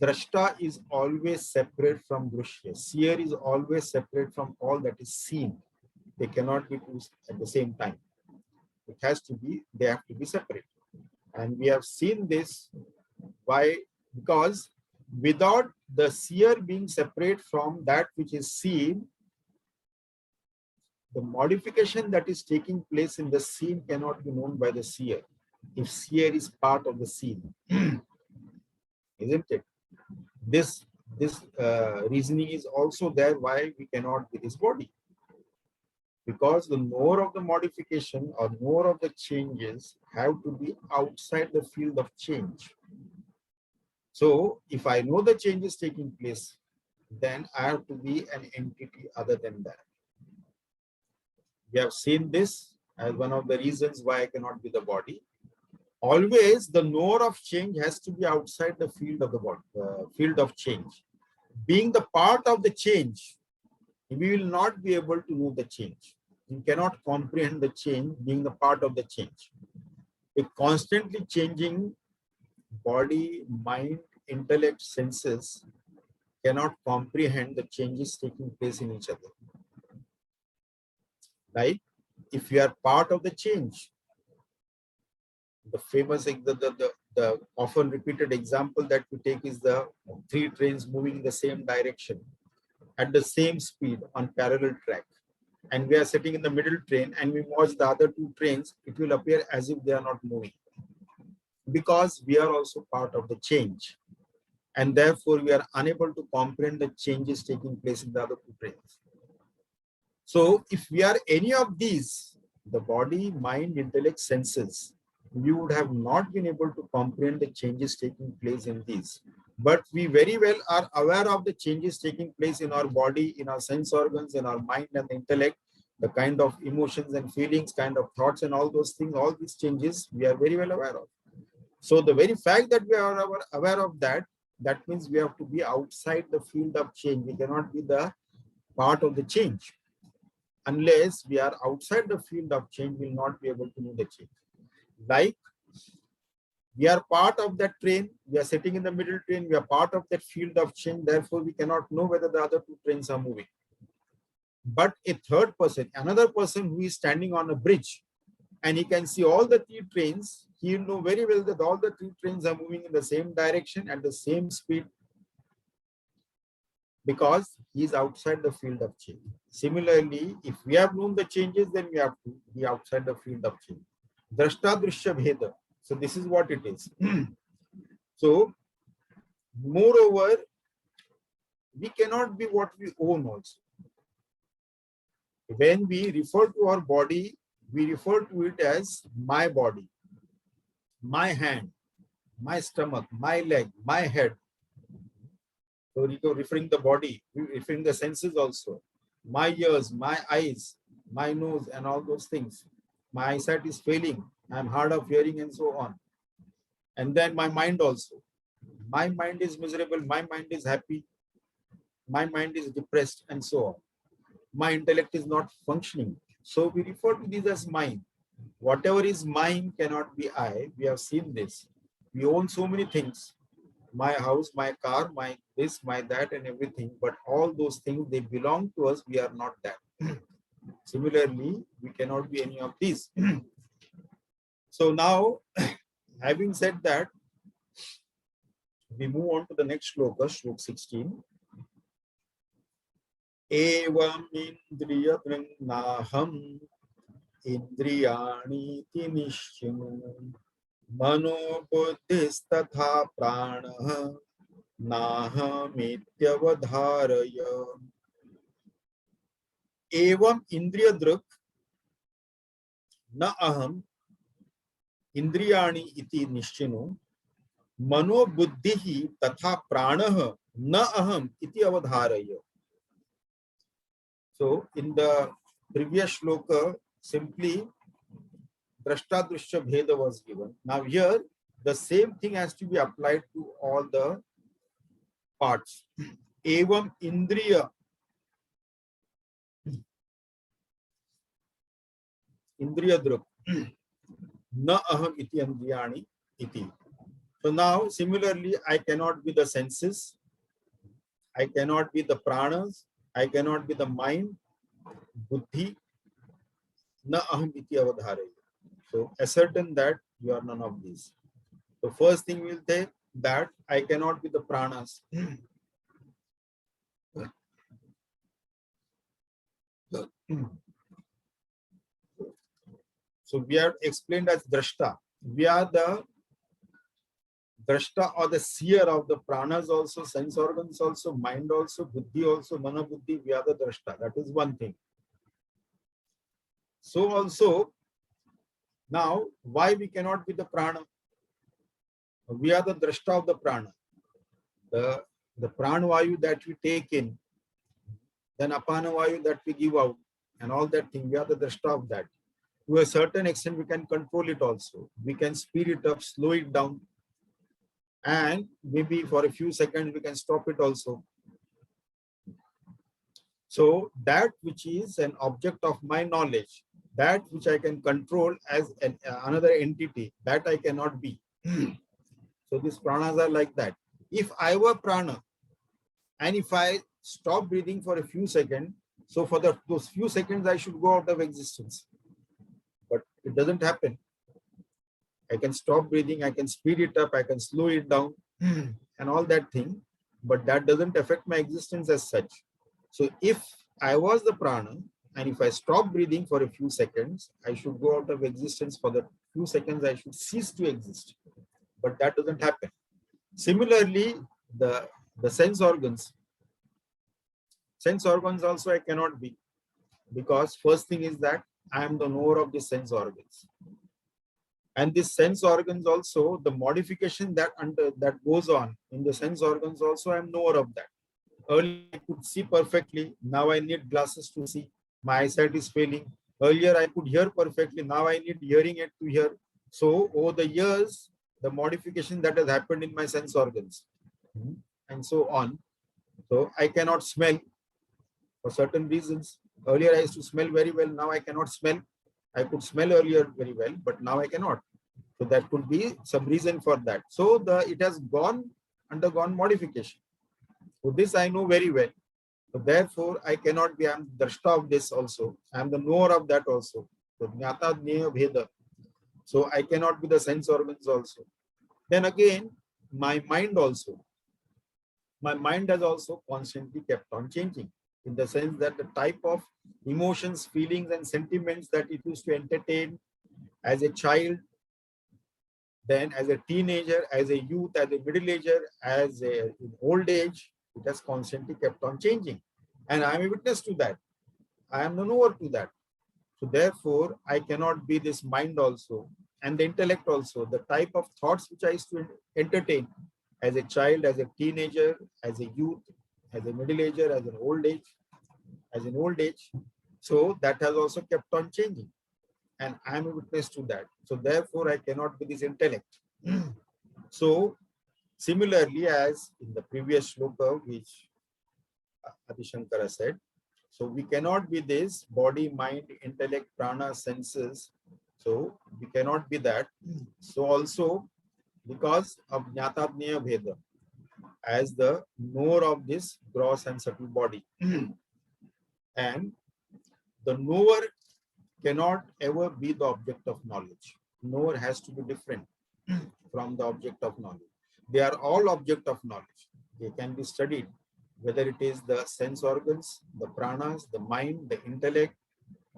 Drashta is always separate from Drushya. Seer is always separate from all that is seen. They cannot be two at the same time. It has to be, they have to be separate. And we have seen this by, because without the seer being separate from that which is seen, the modification that is taking place in the scene cannot be known by the seer. If seer is part of the scene, isn't it? This reasoning is also there why we cannot be this body, because the more of the modification or more of the changes have to be outside the field of change. So if I know the changes taking place, then I have to be an entity other than that. We have seen this as one of the reasons why I cannot be the body. Always the knower of change has to be outside the field of the body, field of change. Being the part of the change, we will not be able to know the change. You cannot comprehend the change being the part of the change. A constantly changing body, mind, intellect, senses cannot comprehend the changes taking place in each other. Right? If you are part of the change, the famous, the often repeated example that we take is the three trains moving in the same direction at the same speed on parallel track. And we are sitting in the middle train and we watch the other two trains, it will appear as if they are not moving. Because we are also part of the change. And therefore, we are unable to comprehend the changes taking place in the other two trains. So, if we are any of these, the body, mind, intellect, senses, we would have not been able to comprehend the changes taking place in these. But we very well are aware of the changes taking place in our body, in our sense organs, in our mind and the intellect, the kind of emotions and feelings, kind of thoughts and all those things, all these changes, we are very well aware of. So the very fact that we are aware of that, that means we have to be outside the field of change. We cannot be the part of the change. Unless we are outside the field of change, we will not be able to know the change. Like, we are part of that train, we are sitting in the middle train, we are part of that field of change, therefore we cannot know whether the other two trains are moving. But a third person, another person who is standing on a bridge, and he can see all the three trains, he will know very well that all the three trains are moving in the same direction at the same speed, because he is outside the field of change. Similarly, if we have known the changes, then we have to be outside the field of change. Drashta Drishya Bheda. So this is what it is. So, moreover, we cannot be what we own also. When we refer to our body, we refer to it as my body, my hand, my stomach, my leg, my head. So referring the body, referring the senses also. My ears, my eyes, my nose, and all those things. My eyesight is failing. I'm hard of hearing and so on. And then my mind also. My mind is miserable. My mind is happy. My mind is depressed and so on. My intellect is not functioning. So we refer to this as mind. Whatever is mine cannot be I. We have seen this. We own so many things. My house, my car, my this, my that, and everything. But all those things, they belong to us. We are not that. Similarly, we cannot be any of these. So now, having said that, we move on to the next shloka, shloka 16. Evam indriyadrannaham indriyani nishchinu mano buddhistatha prana nahametyavadharaya. Evam indriyadrak na aham indriyani iti nishchinu mano buddhihi tatha prana na aham iti avadharaya. So in the previous shloka, simply Drashta Drishya Bheda was given. Now here, the same thing has to be applied to all the parts. Evam Indriya. Indriya Druk. Na aham iti andriyani iti. So now, similarly, I cannot be the senses, I cannot be the pranas, I cannot be the mind, buddhi, na aham iti avadharaya. So ascertain that you are none of these. So first thing we'll say that I cannot be the pranas. So we have explained as drashta. We are the drashta or the seer of the pranas also, sense organs also, mind also, buddhi also, mana buddhi. We are the drashta. That is one thing. So also, now why we cannot be the prana? We are the drashta of the prana. The prana vayu that we take in, then apana vayu that we give out, and all that thing, we are the drashta of that. To a certain extent, we can control it also. We can speed it up, slow it down, and maybe for a few seconds we can stop it also. So that which is an object of my knowledge, that which I can control as another entity, that I cannot be. So these pranas are like that. If I were prana, and if I stop breathing for a few seconds, so for those few seconds I should go out of existence. But it doesn't happen. I can stop breathing, I can speed it up, I can slow it down, and all that thing, but that doesn't affect my existence as such. So if I was the prana, and if I stop breathing for a few seconds, I should go out of existence. For the few seconds, I should cease to exist. But that doesn't happen. Similarly, the sense organs also I cannot be, because first thing is that I am the knower of the sense organs. And this sense organs also, the modification that goes on in the sense organs also, I am knower of that. Earlier I could see perfectly, now I need glasses to see. My eyesight is failing. Earlier I could hear perfectly, now I need hearing aid to hear. So over the years, the modification that has happened in my sense organs, and so on. So I cannot smell for certain reasons. Earlier I used to smell very well, now I cannot smell. I could smell earlier very well, but now I cannot. So that could be some reason for that. So it has undergone modification. So this I know very well. So therefore, I cannot be, I am the drashta of this also. I am the knower of that also. So jnata jnaya bheda. So I cannot be the sense organs also. Then again, my mind also. My mind has also constantly kept on changing, in the sense that the type of emotions, feelings, and sentiments that it used to entertain as a child, then as a teenager, as a youth, as a middle ager, in old age, it has constantly kept on changing. And I am a witness to that. I am the knower to that. So therefore, I cannot be this mind also, and the intellect also, the type of thoughts which I used to entertain as a child, as a teenager, as a youth, as a middle ager, as an old age. So that has also kept on changing. And I am a witness to that. So therefore, I cannot be this intellect. So similarly, as in the previous shloka, which Adi Shankara said, so we cannot be this body, mind, intellect, prana, senses. So we cannot be that. So also, because of jnatadnaya bheda, as the knower of this gross and subtle body. And the knower cannot ever be the object of knowledge. Knower has to be different from the object of knowledge. They are all object of knowledge. They can be studied, whether it is the sense organs, the pranas, the mind, the intellect.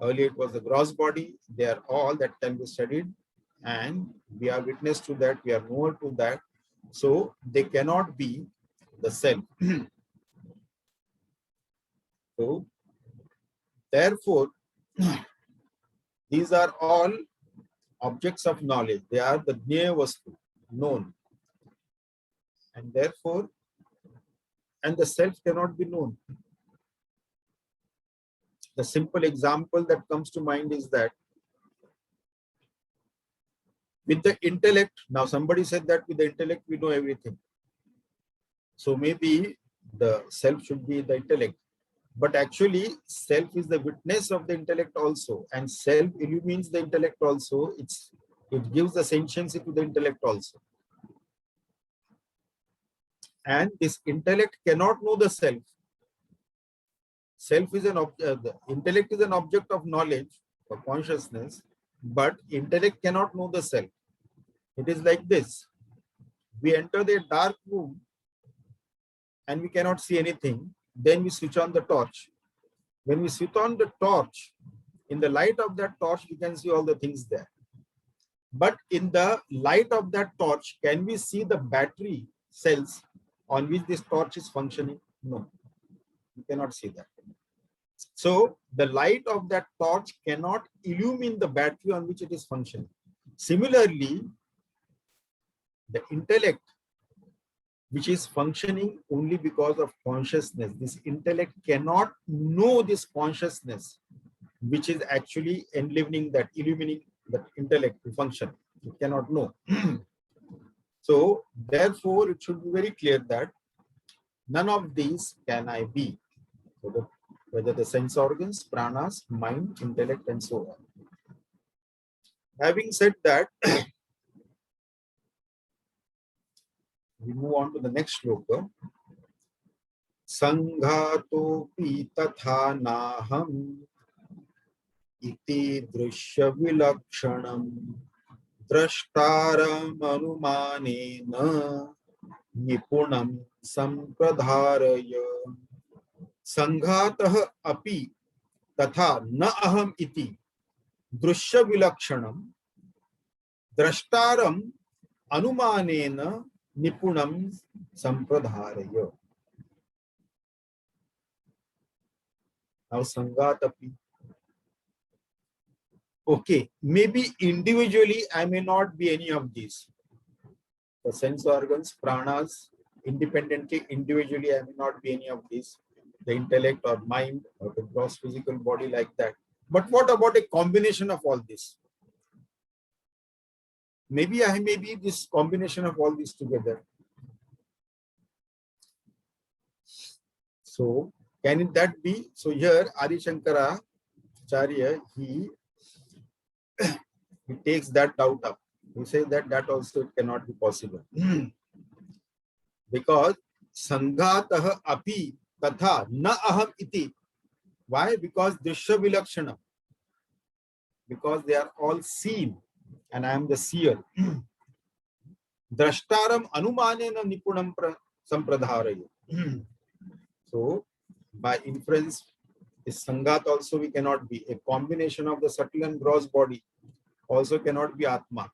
Earlier it was the gross body. They are all that can be studied, and we are witness to that. We are knower to that. So they cannot be the self. So therefore, these are all objects of knowledge. They are the jnaya vastu, known. And therefore, and the self cannot be known. The simple example that comes to mind is that with the intellect, now somebody said that with the intellect we know everything. So maybe the self should be the intellect. But actually, self is the witness of the intellect also. And self illumines the intellect also. It gives the sentiency to the intellect also. And this intellect cannot know the self. Self is an object, the intellect is an object of knowledge or consciousness, but intellect cannot know the self. It is like this. We enter the dark room and we cannot see anything. Then we switch on the torch. When we switch on the torch, in the light of that torch, we can see all the things there. But in the light of that torch, can we see the battery cells on which this torch is functioning? No, we cannot see that. So the light of that torch cannot illumine the battery on which it is functioning. Similarly, the intellect, which is functioning only because of consciousness, this intellect cannot know this consciousness, which is actually illumining that intellect to function. It cannot know. So therefore, it should be very clear that none of these can I be. So whether the sense organs, pranas, mind, intellect, and so on. Having said that, we move on to the next shloka. Sanghatopi tatha naham iti drishya vilakshanam drashtaram anumanena nipunam sampradharaya. Sanghatah api tatha na aham iti drishya vilakshanam drashtaram anumanena nipunam sampradharaya. Now Sanghatapi. Okay, maybe individually I may not be any of these. The sense organs, pranas, independently, individually I may not be any of these. The intellect or mind or the gross physical body like that. But what about a combination of all this? Maybe I may be this combination of all these together. So can it that be? So here Adi Shankara Acharya, he takes that doubt up. He says that also it cannot be possible. Because Sanghatah api tatha na aham iti. Why? Because drishya vilakshanam. Because they are all seen and I am the seer. Drashtaram anumanena nipunam sampradharaya. So by inference, this Sanghat also we cannot be. A combination of the subtle and gross body also cannot be Atma.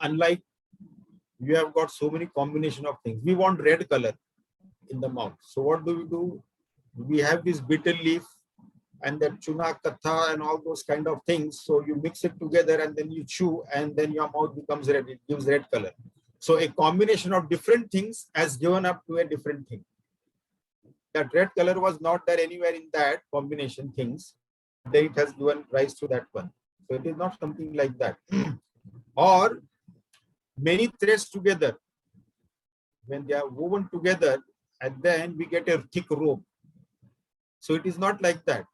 Unlike you have got so many combination of things. We want red color in the mouth. So what do? We have this bitter leaf and that chuna katha and all those kind of things. So you mix it together and then you chew and then your mouth becomes red. It gives red color. So a combination of different things has given up to a different thing. That red color was not there anywhere in that combination things. Then it has given rise to that one. So it is not something like that. Or many threads together, when they are woven together, and then we get a thick rope. So it is not like that.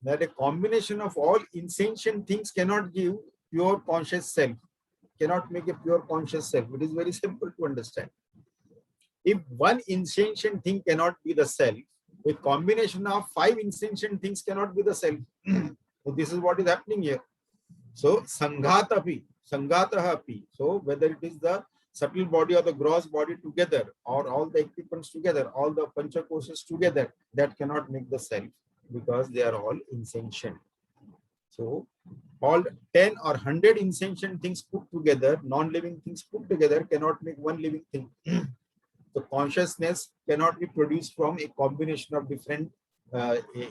That a combination of all insentient things cannot give pure conscious self, cannot make a pure conscious self. It is very simple to understand. If one insentient thing cannot be the self, a combination of 5 insentient things cannot be the self. So this is what is happening here. So Sanghatapi, Sanghatahapi. So whether it is the subtle body or the gross body together, or all the equipments together, all the panchakosas together, that cannot make the self because they are all insentient. So all 10 or 100 insentient things put together, non-living things put together cannot make one living thing. The consciousness cannot be produced from a combination of different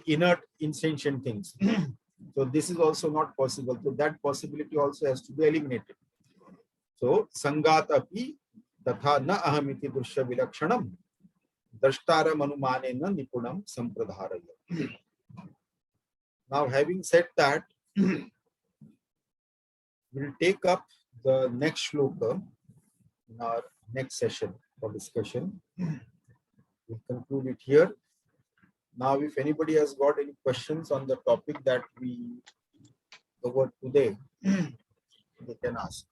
inert insentient things. So this is also not possible. So that possibility also has to be eliminated. So Sangat api tatha na ahamiti drishya vilakshanam drashtaram anumanena nipunam sampradharaya. Now having said that, we'll take up the next shloka in our next session for discussion. We'll conclude it here. Now, if anybody has got any questions on the topic that we covered today, they can ask.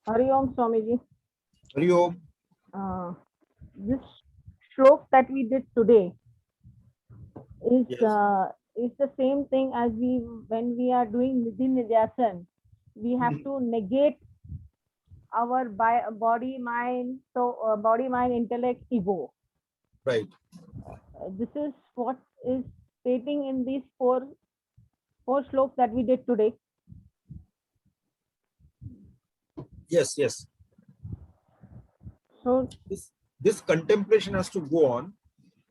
Hari Om, Swamiji. Hari Om. This stroke that we did today Yes. is the same thing as when we are doing Nidhi Nidyasan. We have Mhm. to negate our body, mind, body, mind, intellect, ego. Right. This is what is stating in these four slokas that we did today. Yes, yes. So, This contemplation has to go on.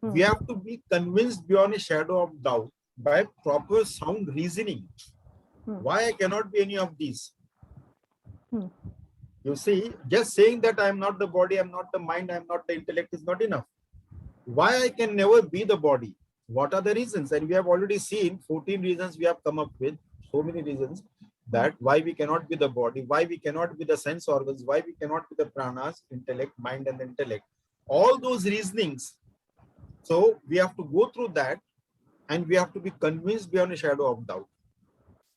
We hmm, have to be convinced beyond a shadow of doubt by proper sound reasoning. hmm, Why I cannot be any of these? hmm. You see, just saying that I am not the body, I am not the mind, I am not the intellect is not enough. Why I can never be the body? What are the reasons? And we have already seen 14 reasons we have come up with, so many reasons that why we cannot be the body, why we cannot be the sense organs, why we cannot be the pranas, intellect, mind and intellect. All those reasonings. So we have to go through that and we have to be convinced beyond a shadow of doubt.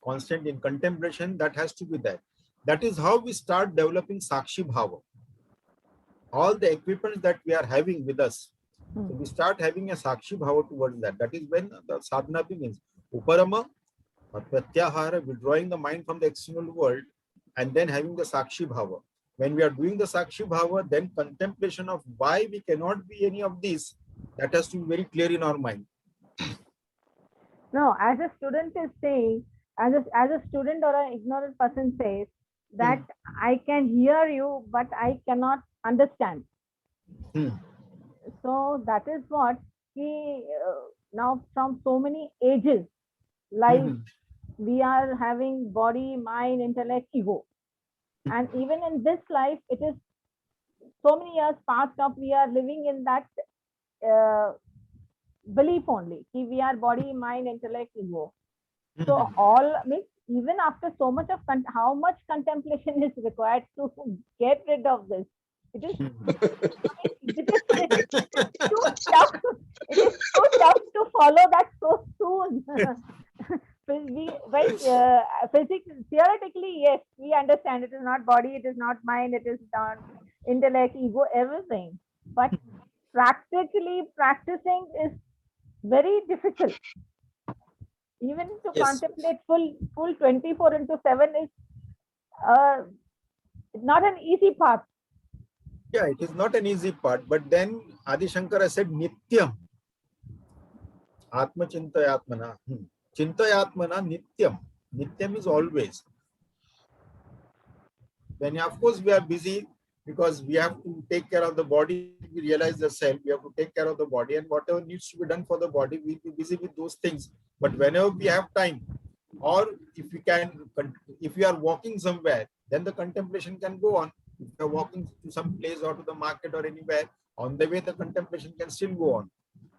Constant in contemplation, that has to be there. That is how we start developing Sakshi Bhava. All the equipments that we are having with us. So we start having a Sakshi Bhava towards that. That is when the sadhana begins. Uparama or Pratyahara, withdrawing the mind from the external world and then having the Sakshi Bhava. When we are doing the Sakshi Bhava, then contemplation of why we cannot be any of these, that has to be very clear in our mind. no, as a student is saying, as a student or an ignorant person says that Hmm. I can hear you, but I cannot understand. Hmm. So that is what he now from so many ages, life Hmm. we are having body, mind, intellect, ego, and even in this life, it is so many years past of we are living in that uh, belief only. We are body, mind, intellect, ego. So Hmm. all means even after so much of how much contemplation is required to get rid of this. It is too tough. It is too tough to follow that so soon. Theoretically, yes, we understand it is not body, it is not mind, it is not intellect, ego, everything. But practically practicing is very difficult. Even to Yes. contemplate full 24 into 7 is uh, not an easy path. Yeah, it is not an easy part. But then Adi Shankara said Nityam. Atma Chintayatmana. Chintayatmana Nityam. Nityam is always. Then of course we are busy because we have to take care of the body. We realize the self. We have to take care of the body, and whatever needs to be done for the body, we'll be busy with those things. But whenever we have time, or if we can, if we are walking somewhere, then the contemplation can go on. If you are walking to some place or to the market or anywhere, on the way the contemplation can still go on.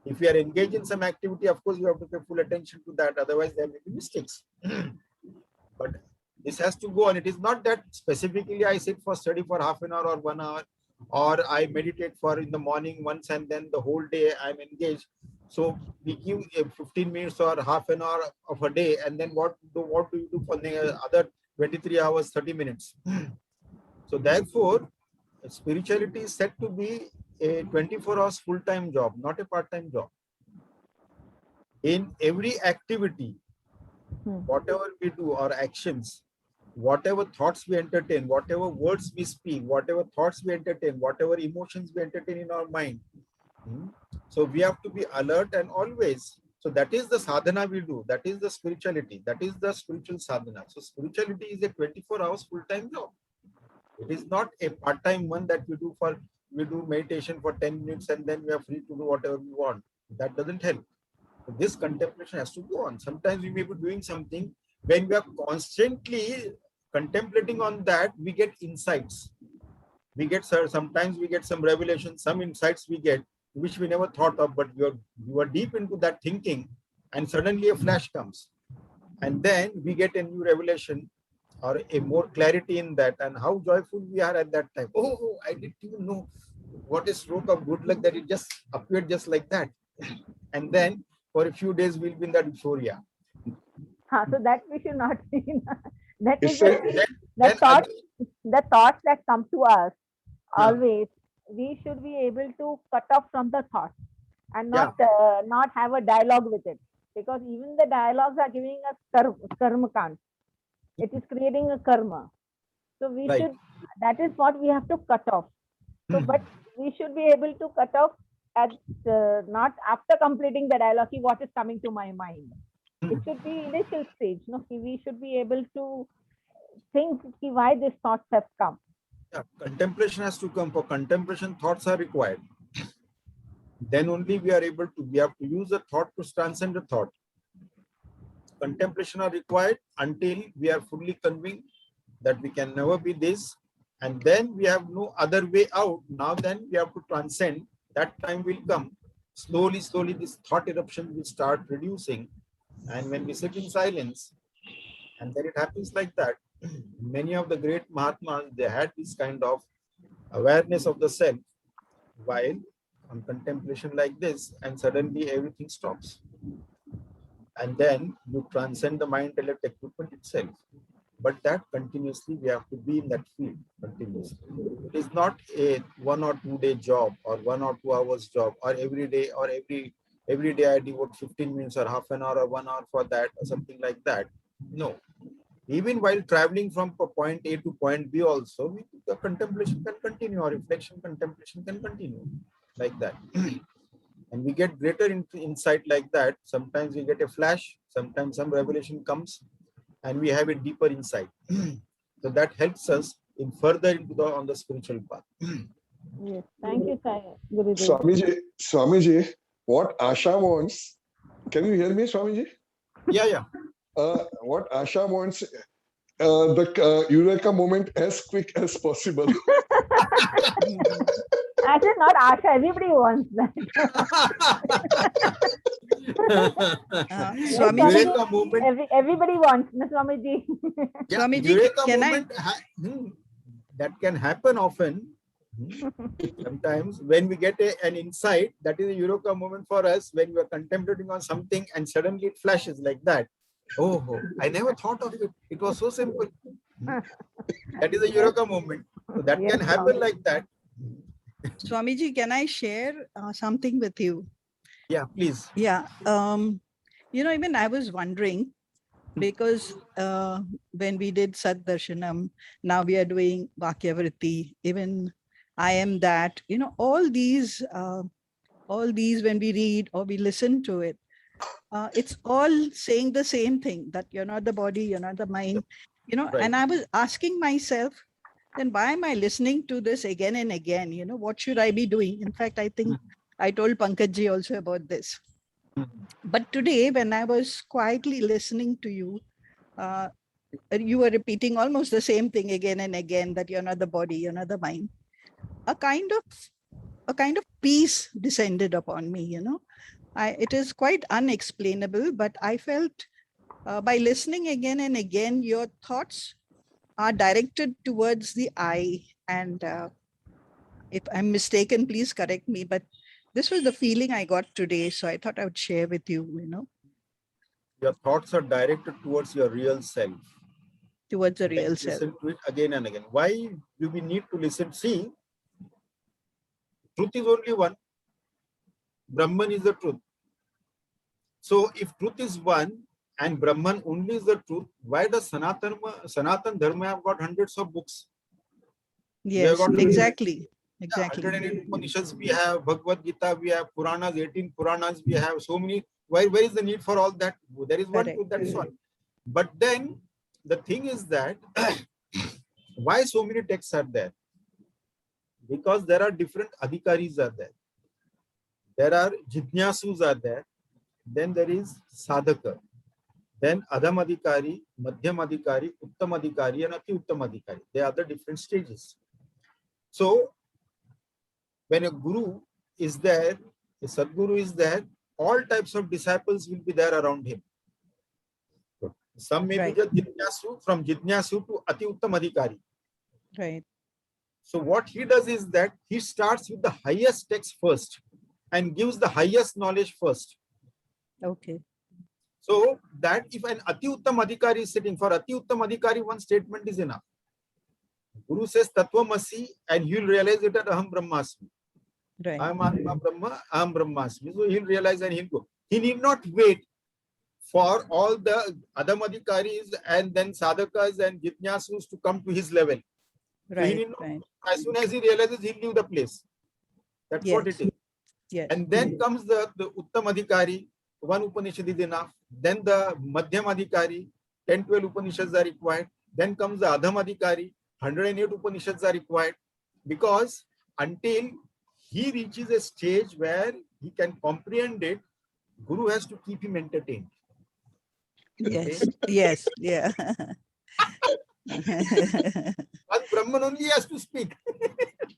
If you are engaged in some activity, of course you have to pay full attention to that. Otherwise, there may be mistakes. But this has to go on. It is not that specifically I sit for study for half an hour or 1 hour, or I meditate for in the morning once and then the whole day I'm engaged. So we give 15 minutes or half an hour of a day, and then what do you do for the other 23 hours, 30 minutes? So therefore, spirituality is said to be a 24 hours full-time job, not a part-time job. In every activity, Hmm. whatever we do, our actions, whatever thoughts we entertain, whatever words we speak, whatever thoughts we entertain, whatever emotions we entertain in our mind. Hmm, so we have to be alert and always. So that is the sadhana we do. That is the spirituality. That is the spiritual sadhana. So spirituality is a 24 hours full-time job. It is not a part-time one that we do meditation for 10 minutes and then we are free to do whatever we want. That doesn't help. This contemplation has to go on. Sometimes we may be doing something, when we are constantly contemplating on that, we get insights. Sometimes we get some revelations, some insights we get, which we never thought of, but you are deep into that thinking, and suddenly a flash comes. And then we get a new revelation or a more clarity in that, and how joyful we are at that time. Oh, I didn't even know what a stroke of good luck that it just appeared just like that. And then for a few days we'll be in that euphoria. So that we should not be. That we It's just a, be Then, that thought. again, the thoughts that come to us, Yeah. always we should be able to cut off from the thoughts and Yeah. not have a dialogue with it, because even the dialogues are giving us karma kant. It is creating a karma. So we Right. should, that is what we have to cut off. So, but we should be able to cut off at not after completing the dialogue, what is coming to my mind. It should be initial stage. No, we should be able to think why these thoughts have come. Yeah. Contemplation has to come. For contemplation, thoughts are required. Then only we are able to, we have to use the thought to transcend the thought. Contemplation are required until we are fully convinced that we can never be this, and then we have no other way out. Now then we have to transcend. That time will come. Slowly, slowly this thought eruption will start reducing, and when we sit in silence, and then it happens like that. Many of the great Mahatmas, they had this kind of awareness of the self while on contemplation like this, and suddenly everything stops. And then you transcend the mind intellect equipment itself. But that continuously we have to be in that field continuously. It is not a 1 or 2 day job or 1 or 2 hours job, or every day or every day I devote 15 minutes or half an hour or 1 hour for that or something like that. No. Even while traveling from point A to point B also, the contemplation can continue, or reflection contemplation can continue like that. And we get greater insight like that. Sometimes we get a flash, sometimes some revelation comes, and we have a deeper insight. So that helps us in further into the on the spiritual path. Yes, thank you, Gurudev. Swamiji, what Asha wants, can you hear me, Swamiji? Yeah. What Asha wants, the Eureka moment as quick as possible. Actually, not Asha, everybody wants that. Swamiji, Eureka moment. Everybody wants, na Swamiji. Yeah, Swamiji, Eureka can moment that can happen often. Sometimes when we get an insight, that is a Eureka moment for us, when we are contemplating on something and suddenly it flashes like that. Oh, I never thought of it. It was so simple. That is a Eureka moment. So that Yes, can happen Swamiji. like that. Swamiji, can I share something with you? Yeah, please. Yeah. Even I was wondering, because when we did Sat Darshanam, now we are doing Vakya Vritti, even I am that, all these when we read or we listen to it, it's all saying the same thing, that you're not the body, you're not the mind, Right. And I was asking myself, then why am I listening to this again and again? What should I be doing? In fact, I think I told Pankajji also about this. But today, when I was quietly listening to you, you were repeating almost the same thing again and again, that you're not the body, you're not the mind. A kind of peace descended upon me, it is quite unexplainable, but I felt by listening again and again, your thoughts are directed towards the I. And if I'm mistaken, please correct me, but this was the feeling I got today. So I thought I would share with you, Your thoughts are directed towards your real self. Towards the real self. Listen to it again and again. Why do we need to listen? See, truth is only one. Brahman is the truth. So if truth is one and Brahman only is the truth, why does Sanatan Dharma have got hundreds of books? Yes, exactly. Exactly. 108 Upanishads we have, Bhagavad Gita we have, Puranas, 18 Puranas we have, so many. Where is the need for all that? There is one truth, that is one. But then the thing is that why so many texts are there? Because there are different adhikaris are there. There are jitnyasus are there. Then there is sadhaka. Then adham adhikari, madhyam adhikari, uttam adhikari, and ati uttam adhikari. They are the different stages. So when a guru is there, a sadguru is there, all types of disciples will be there around him. Some may be just jitnyasu, from jitnyasu to ati uttam adhikari. Right. So what he does is that he starts with the highest text first and gives the highest knowledge first. Okay. So that if an Ati Uttam Adhikari is sitting, for Ati Uttam Adhikari, one statement is enough. Guru says Tattvamasi, and he'll realize it at Aham Brahmasmi. Right. I am Atma Brahma, Aham Brahmasmi. So he'll realize and he'll go. He need not wait for all the Adhamadhikaris and then sadhakas and jitnyasus to come to his level. So he Right. need not, Right. as soon as he realizes, he'll leave the place. That's what it Yes. is. Yes. And then comes the Uttam Adhikari, one Upanishad is enough. Then the Madhyam Adhikari, 10, 12 Upanishads are required. Then comes the Adham Adhikari, 108 Upanishads are required. Because until he reaches a stage where he can comprehend it, Guru has to keep him entertained. Yes. Yes. Yeah. One Brahman only has to speak.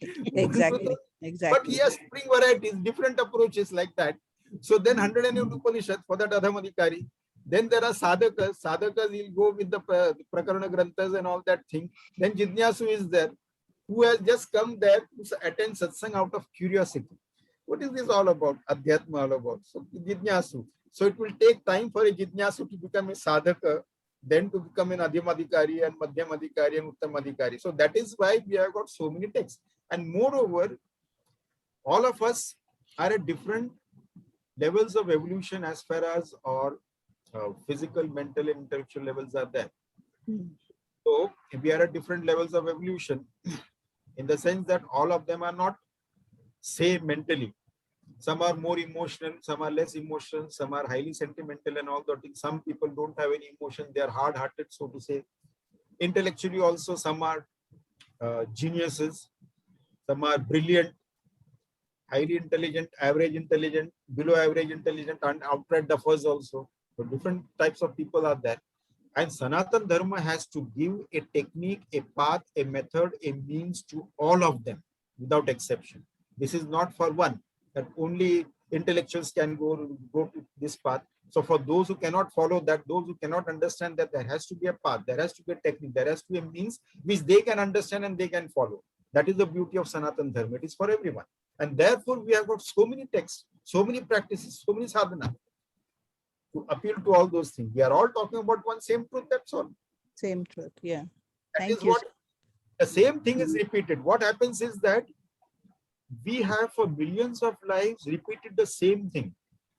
Exactly. But Exactly. he has to bring varieties, different approaches like that. So then 108 Upanishads for that Adham Adhikari. Then there are sadhakas. Sadhakas will go with the Prakarana Granthas and all that thing. Then Jidnyasu is there, who has just come there to attend satsang out of curiosity. What is this all about? Adhyatma all about. So Jidnyasu. So it will take time for a Jidnyasu to become a sadhaka, then to become an Adhyamadhikari and Madhyamadhikari and Uttamadhikari. So that is why we have got so many texts. And moreover, all of us are at different levels of evolution as far as our physical, mental, and intellectual levels are there. So we are at different levels of evolution in the sense that all of them are not same mentally. Some are more emotional, some are less emotional, some are highly sentimental and all that. Some people don't have any emotion, they are hard-hearted, so to say. Intellectually also, some are geniuses, some are brilliant, highly intelligent, average intelligent, below average intelligent, and outright duffers also. So different types of people are there. And Sanatan Dharma has to give a technique, a path, a method, a means to all of them without exception. This is not for one, that only intellectuals can go to this path. So for those who cannot follow that, those who cannot understand that there has to be a path, there has to be a technique, there has to be a means which they can understand and they can follow. That is the beauty of Sanatan Dharma. It is for everyone. And therefore, we have got so many texts, so many practices, so many sadhana to appeal to all those things. We are all talking about one same truth, that's all. Same truth. Yeah. That Thank is you. what the same thing is repeated. What happens is that we have for millions of lives repeated the same thing.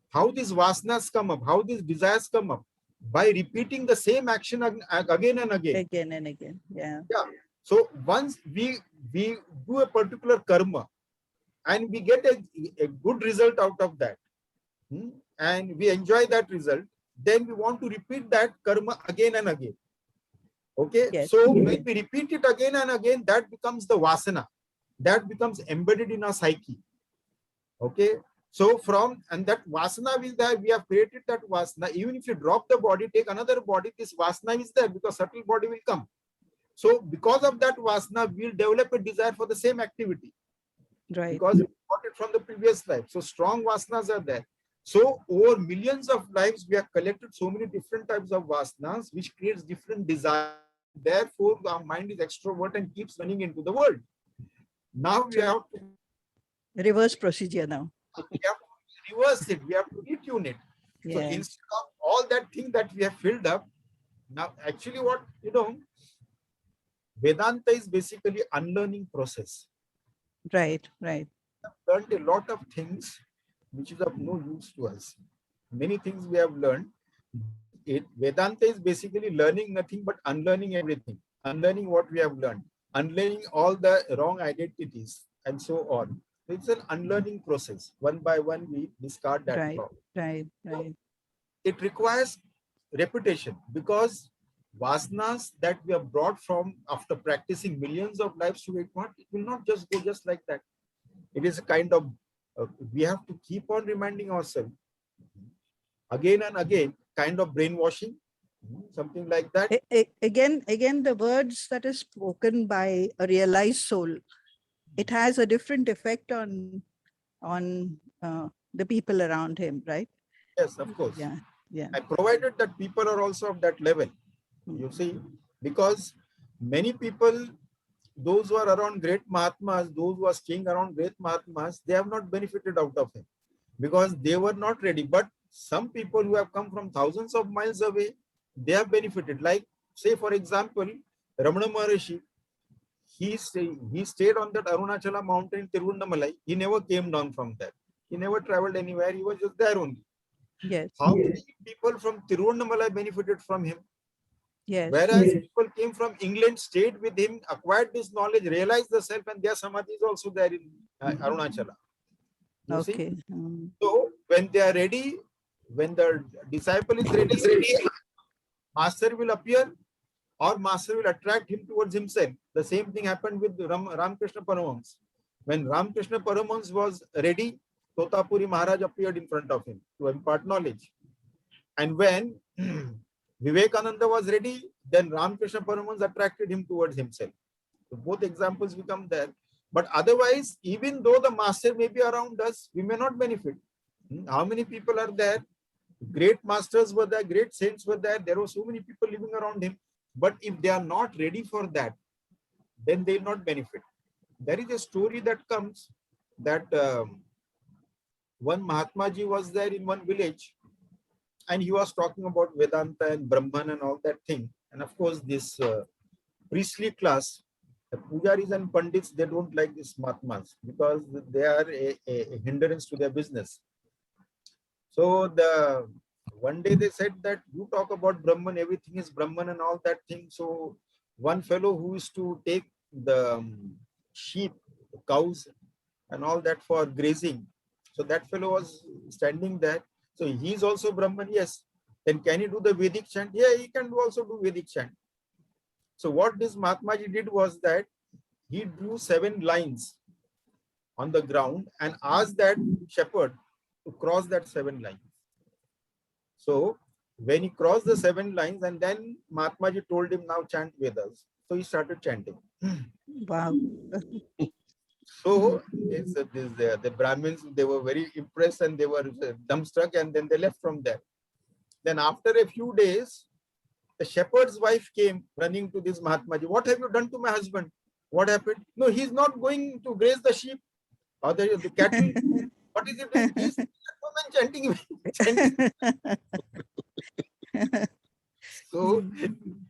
How these vasanas come up, how these desires come up, by repeating the same action again and again. Again and again. Yeah. Yeah. So once we do a particular karma and we get a good result out of that, and we enjoy that result, then we want to repeat that karma again and again. Okay. Yes. So when we repeat it again and again, that becomes the vasana. That becomes embedded in our psyche. Okay. So and that vasana is there, we have created that vasana. Even if you drop the body, take another body, this vasana is there because subtle body will come. So because of that vasana, we'll develop a desire for the same activity. Right. Because we got it from the previous life. So strong vasanas are there. So over millions of lives, we have collected so many different types of vasanas, which creates different desires. Therefore, our mind is extrovert and keeps running into the world. Now we have to reverse procedure now. We have to reverse it. We have to retune it. Yeah. So instead of all that thing that we have filled up, now actually what, Vedanta is basically unlearning process. Right, right. We have learned a lot of things which is of no use to us. Many things we have learned. Vedanta is basically learning nothing but unlearning everything. Unlearning what we have learned. Unlearning all the wrong identities and so on. It's an unlearning process. One by one, we discard that. Right, wrong. right, right. It requires repetition because vasanas that we have brought from after practicing millions of lives to it will not just go just like that. It is a kind of, we have to keep on reminding ourselves again and again, kind of brainwashing, something like that. Again, the words that is spoken by a realized soul, it has a different effect on the people around him, right? Yes, of course. Yeah, yeah. I provided that people are also of that level, you see, because many people, those who are around great Mahatmas, those who are staying around great Mahatmas, they have not benefited out of him because they were not ready. But some people who have come from thousands of miles away, they have benefited. Like, say, for example, Ramana Maharishi, he stayed on that Arunachala mountain in Tirunnamalai. He never came down from there. He never traveled anywhere. He was just there only. Yes. How many people from Tirunnamalai benefited from him? Yes. Whereas people came from England, stayed with him, acquired this knowledge, realized the self, and their samadhi is also there in Arunachala. You see? Okay. So when they are ready, when the disciple is ready, master will appear or master will attract him towards himself. The same thing happened with Ramakrishna Paramahans. When Ramakrishna Paramahans was ready, Totapuri Maharaj appeared in front of him to impart knowledge. And when Vivekananda was ready, then Ramakrishna Paramahans attracted him towards himself. So both examples become there. But otherwise, even though the master may be around us, we may not benefit. How many people are there? Great masters were there, great saints were there. There were so many people living around him. But if they are not ready for that, then they will not benefit. There is a story that comes that one Mahatma Ji was there in one village and he was talking about Vedanta and Brahman and all that thing. And of course, this priestly class, the pujaris and pandits, they don't like these Mahatmas because they are a hindrance to their business. So one day they said that you talk about Brahman, everything is Brahman and all that thing. So one fellow who used to take the sheep, the cows and all that for grazing. So that fellow was standing there. So he is also Brahman, yes. Then can he do the Vedic chant? Yeah, he can also do Vedic chant. So what this Mahatma Ji did was that he drew 7 lines on the ground and asked that shepherd to cross that 7 lines. So when he crossed the 7 lines, and then Mahatma Ji told him, now chant Vedas. So he started chanting. Wow. So the Brahmins, they were very impressed and they were dumbstruck, and then they left from there. Then after a few days, the shepherd's wife came running to this Mahatma Ji. What have you done to my husband? What happened? No, he's not going to graze the sheep or the cattle. What is it doing? He's chanting. So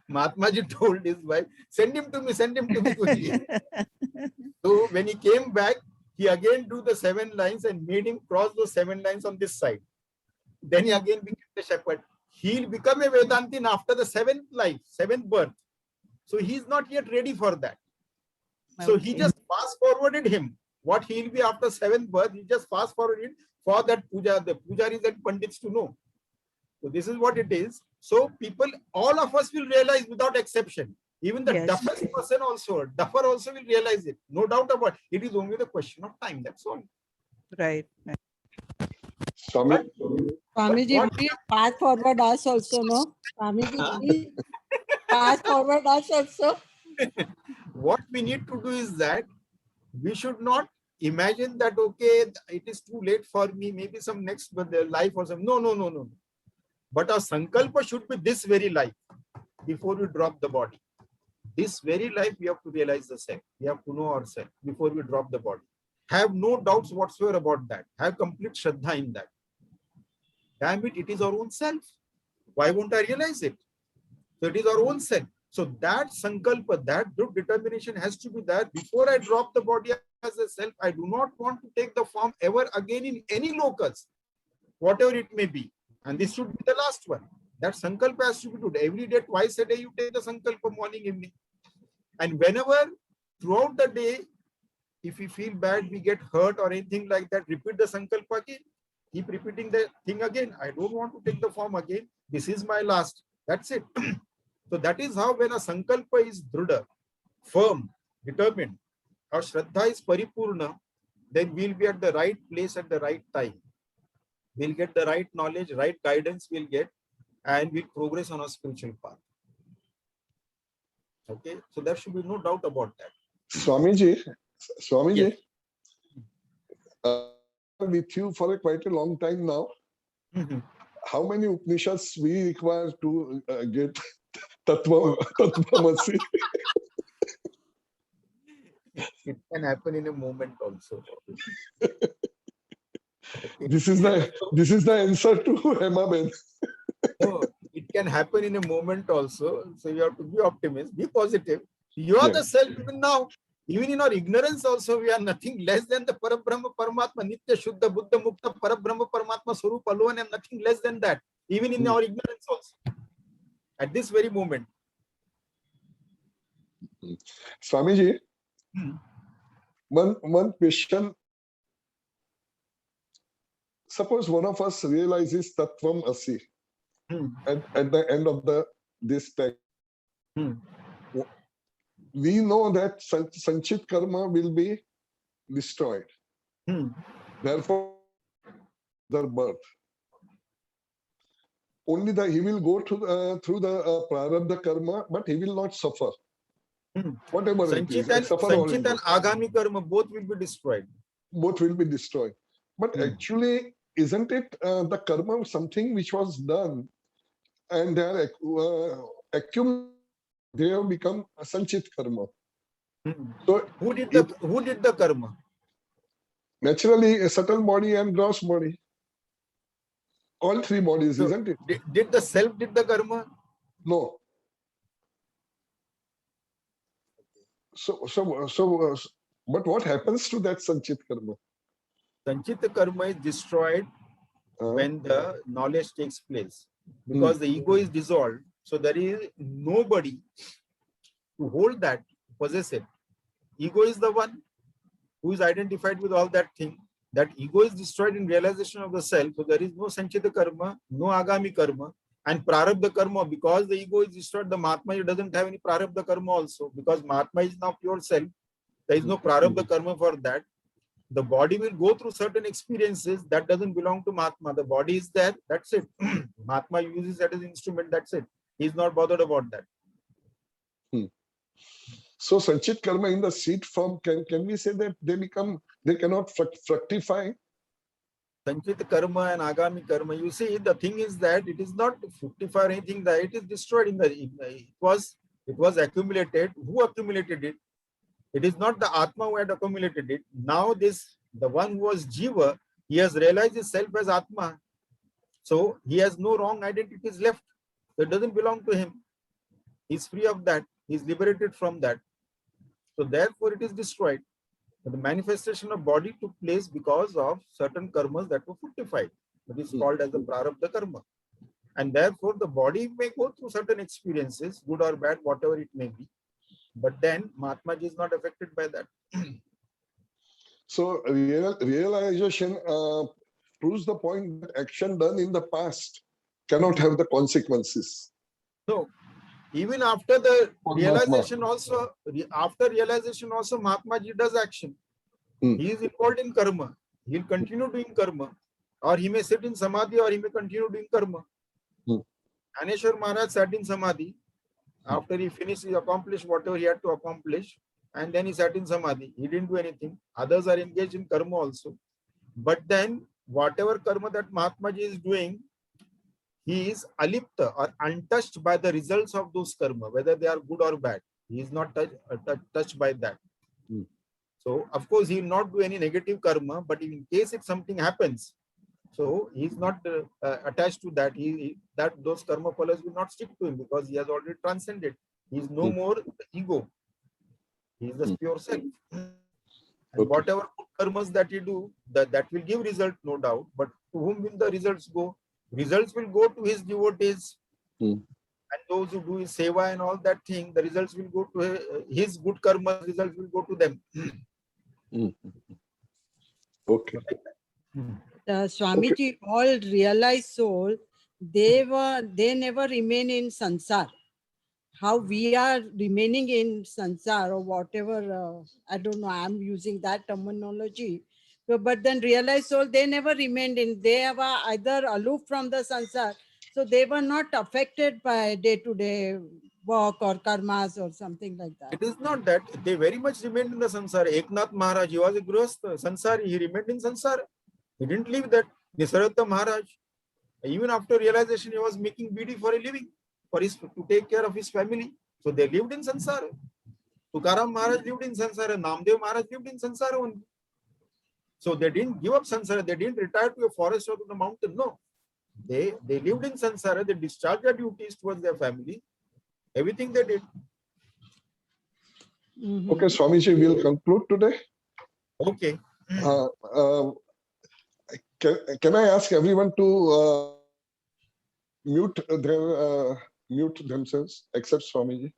Mahatma Ji told his wife, send him to me quickly. So when he came back, he again drew the 7 lines and made him cross those 7 lines on this side. Then he again became the shepherd. He'll become a Vedantin after the 7th life, 7th birth. So he's not yet ready for that. So he just fast forwarded him. What he'll be after 7th birth, he just fast forwarded for that puja, the pujaris and pandits to know. So this is what it is. So people, all of us will realize without exception. Even the dumbest person also, duffer also will realize it. No doubt about it. It is only the question of time. That's all. Right. Swamiji, Swamiji, please fast forward us also, no? Swamiji, please fast forward us also. What we need to do is that we should not imagine that, okay, it is too late for me, maybe some next life or something. No. But our sankalpa should be this very life before we drop the body. This very life, we have to realize the self. We have to know ourselves before we drop the body. Have no doubts whatsoever about that. Have complete shraddha in that. Damn it, it is our own self. Why won't I realize it? So it is our own self. So that sankalpa, that determination has to be there before I drop the body as a self. I do not want to take the form ever again in any locus, whatever it may be. And this should be the last one. That sankalpa has to be good. Every day, twice a day, you take the sankalpa, morning, evening. And whenever, throughout the day, if we feel bad, we get hurt or anything like that, repeat the sankalpa again. Keep repeating the thing again. I don't want to take the form again. This is my last. That's it. So that is how, when a sankalpa is drudha, firm, determined, our shraddha is paripurna, then we'll be at the right place at the right time. We'll get the right knowledge, right guidance we'll get, and we'll progress on our spiritual path. Okay, so there should be no doubt about that. Swamiji, Yes. With you for quite a long time now. How many Upanishads we require to get Tattvamasi? It can happen in a moment also. This is the answer to Hema. No, it can happen in a moment also. So you have to be optimist, be positive. You are the Yes. self even now. Even in our ignorance also, we are nothing less than the Parabrahma Paramatma, Nitya Shuddha Buddha Mukta Parabrahma Paramatma Swarup alone, and nothing less than that. Even in our ignorance also. At this very moment. Swamiji, Hmm. one question. Suppose one of us realizes Tattvam Asi Hmm. at the end of this text. Hmm. We know that Sanchit Karma will be destroyed. Hmm. Therefore, the birth. Only he will go through the Prarabdha Karma, but he will not suffer. Hmm. Whatever it is, suffer Sanchit only. and Agami Karma both will be destroyed. Both will be destroyed. But actually, isn't it the karma something which was done and they are accumulated? They have become a Sanchit Karma. Hmm. So Who did the karma? naturally, a subtle body and gross body. All three bodies, So isn't it? did the self did the karma? No. But what happens to that Sanchit Karma? Sanchita karma is destroyed when the knowledge takes place, because the ego is dissolved. So there is nobody to hold that, possess it. Ego is the one who is identified with all that thing. That ego is destroyed in realization of the self. So there is no Sanchita karma, no Agami karma, and Prarabdha karma. Because the ego is destroyed, the Mahatma doesn't have any Prarabdha karma also. Because Mahatma is now pure self. There is no Prarabdha karma for that. The body will go through certain experiences that doesn't belong to Mahatma. The body is there, that's it. Mahatma uses that as an instrument, that's it. He's not bothered about that. So Sanchit Karma in the seed form, can we say that they cannot fructify? Sanchita karma and Agami karma, you see, the thing is that it is not fructify or anything, that it is destroyed it was accumulated. Who accumulated it? It is not the Atma who had accumulated it. Now the one who was Jiva, he has realized himself as Atma. So he has no wrong identities left. That doesn't belong to him. He's free of that. He's liberated from that. So therefore it is destroyed. But the manifestation of body took place because of certain karmas that were fructified. That is called as the prarabdha karma. And therefore the body may go through certain experiences, good or bad, whatever it may be. But then Mahatma is not affected by that. So realization proves the point that action done in the past cannot have the consequences. No, even after the For realization also, Mahatma ji does action. He is involved in karma. He'll continue doing karma. Or he may sit in samadhi, or he may continue doing karma. Aneshwar Maharaj sat in samadhi. After he finished, he accomplished whatever he had to accomplish. And then he sat in samadhi. He didn't do anything. Others are engaged in karma also. But then, whatever karma that Mahatma ji is doing, he is alipta or untouched by the results of those karma, whether they are good or bad. He is not touched by that. So, of course, he will not do any negative karma, but in case if something happens, so he is not attached to that. Those karma phalas will not stick to him because he has already transcended. He is no more the ego. He is the pure self. And whatever karmas that he do, that will give result, no doubt. But to whom will the results go? Results will go to his devotees. And those who do his seva and all that thing, the results will go to his good karma, results will go to them. Okay. Swamiji, all realized soul, they never remain in sansar. How we are remaining in sansar or whatever, I don't know, I'm using that terminology. But then realized soul, they never remained in, they were either aloof from the sansar. So they were not affected by day-to-day work or karmas or something like that. It is not that. They very much remained in the sansara. Eknath Maharaj, he was a grihastha, sansari. He remained in sansara. He didn't leave that. Nisargadatta Maharaj, even after realization, he was making bidi for a living, to take care of his family. So they lived in sansara. Tukaram Maharaj lived in sansara. Namdev Maharaj lived in sansara only. So they didn't give up sansara. They didn't retire to a forest or to the mountain. No. They lived in sansara. They discharged their duties towards their family. Everything they did. Okay, Swamiji, we'll conclude today. Okay. Uh, uh, can I ask everyone to mute themselves except Swamiji?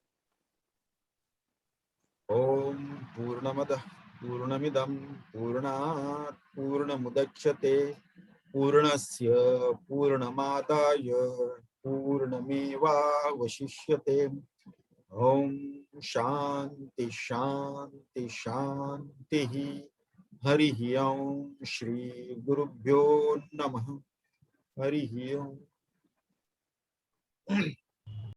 Om Purnamada Purnamidam Purnat Purnamudachyate Purnasya Purnamadaya Purnameva Vashishyate. Om Shanti Shanti Shanti Harihi Om Shri Gurubhyo Namah Harihi Om.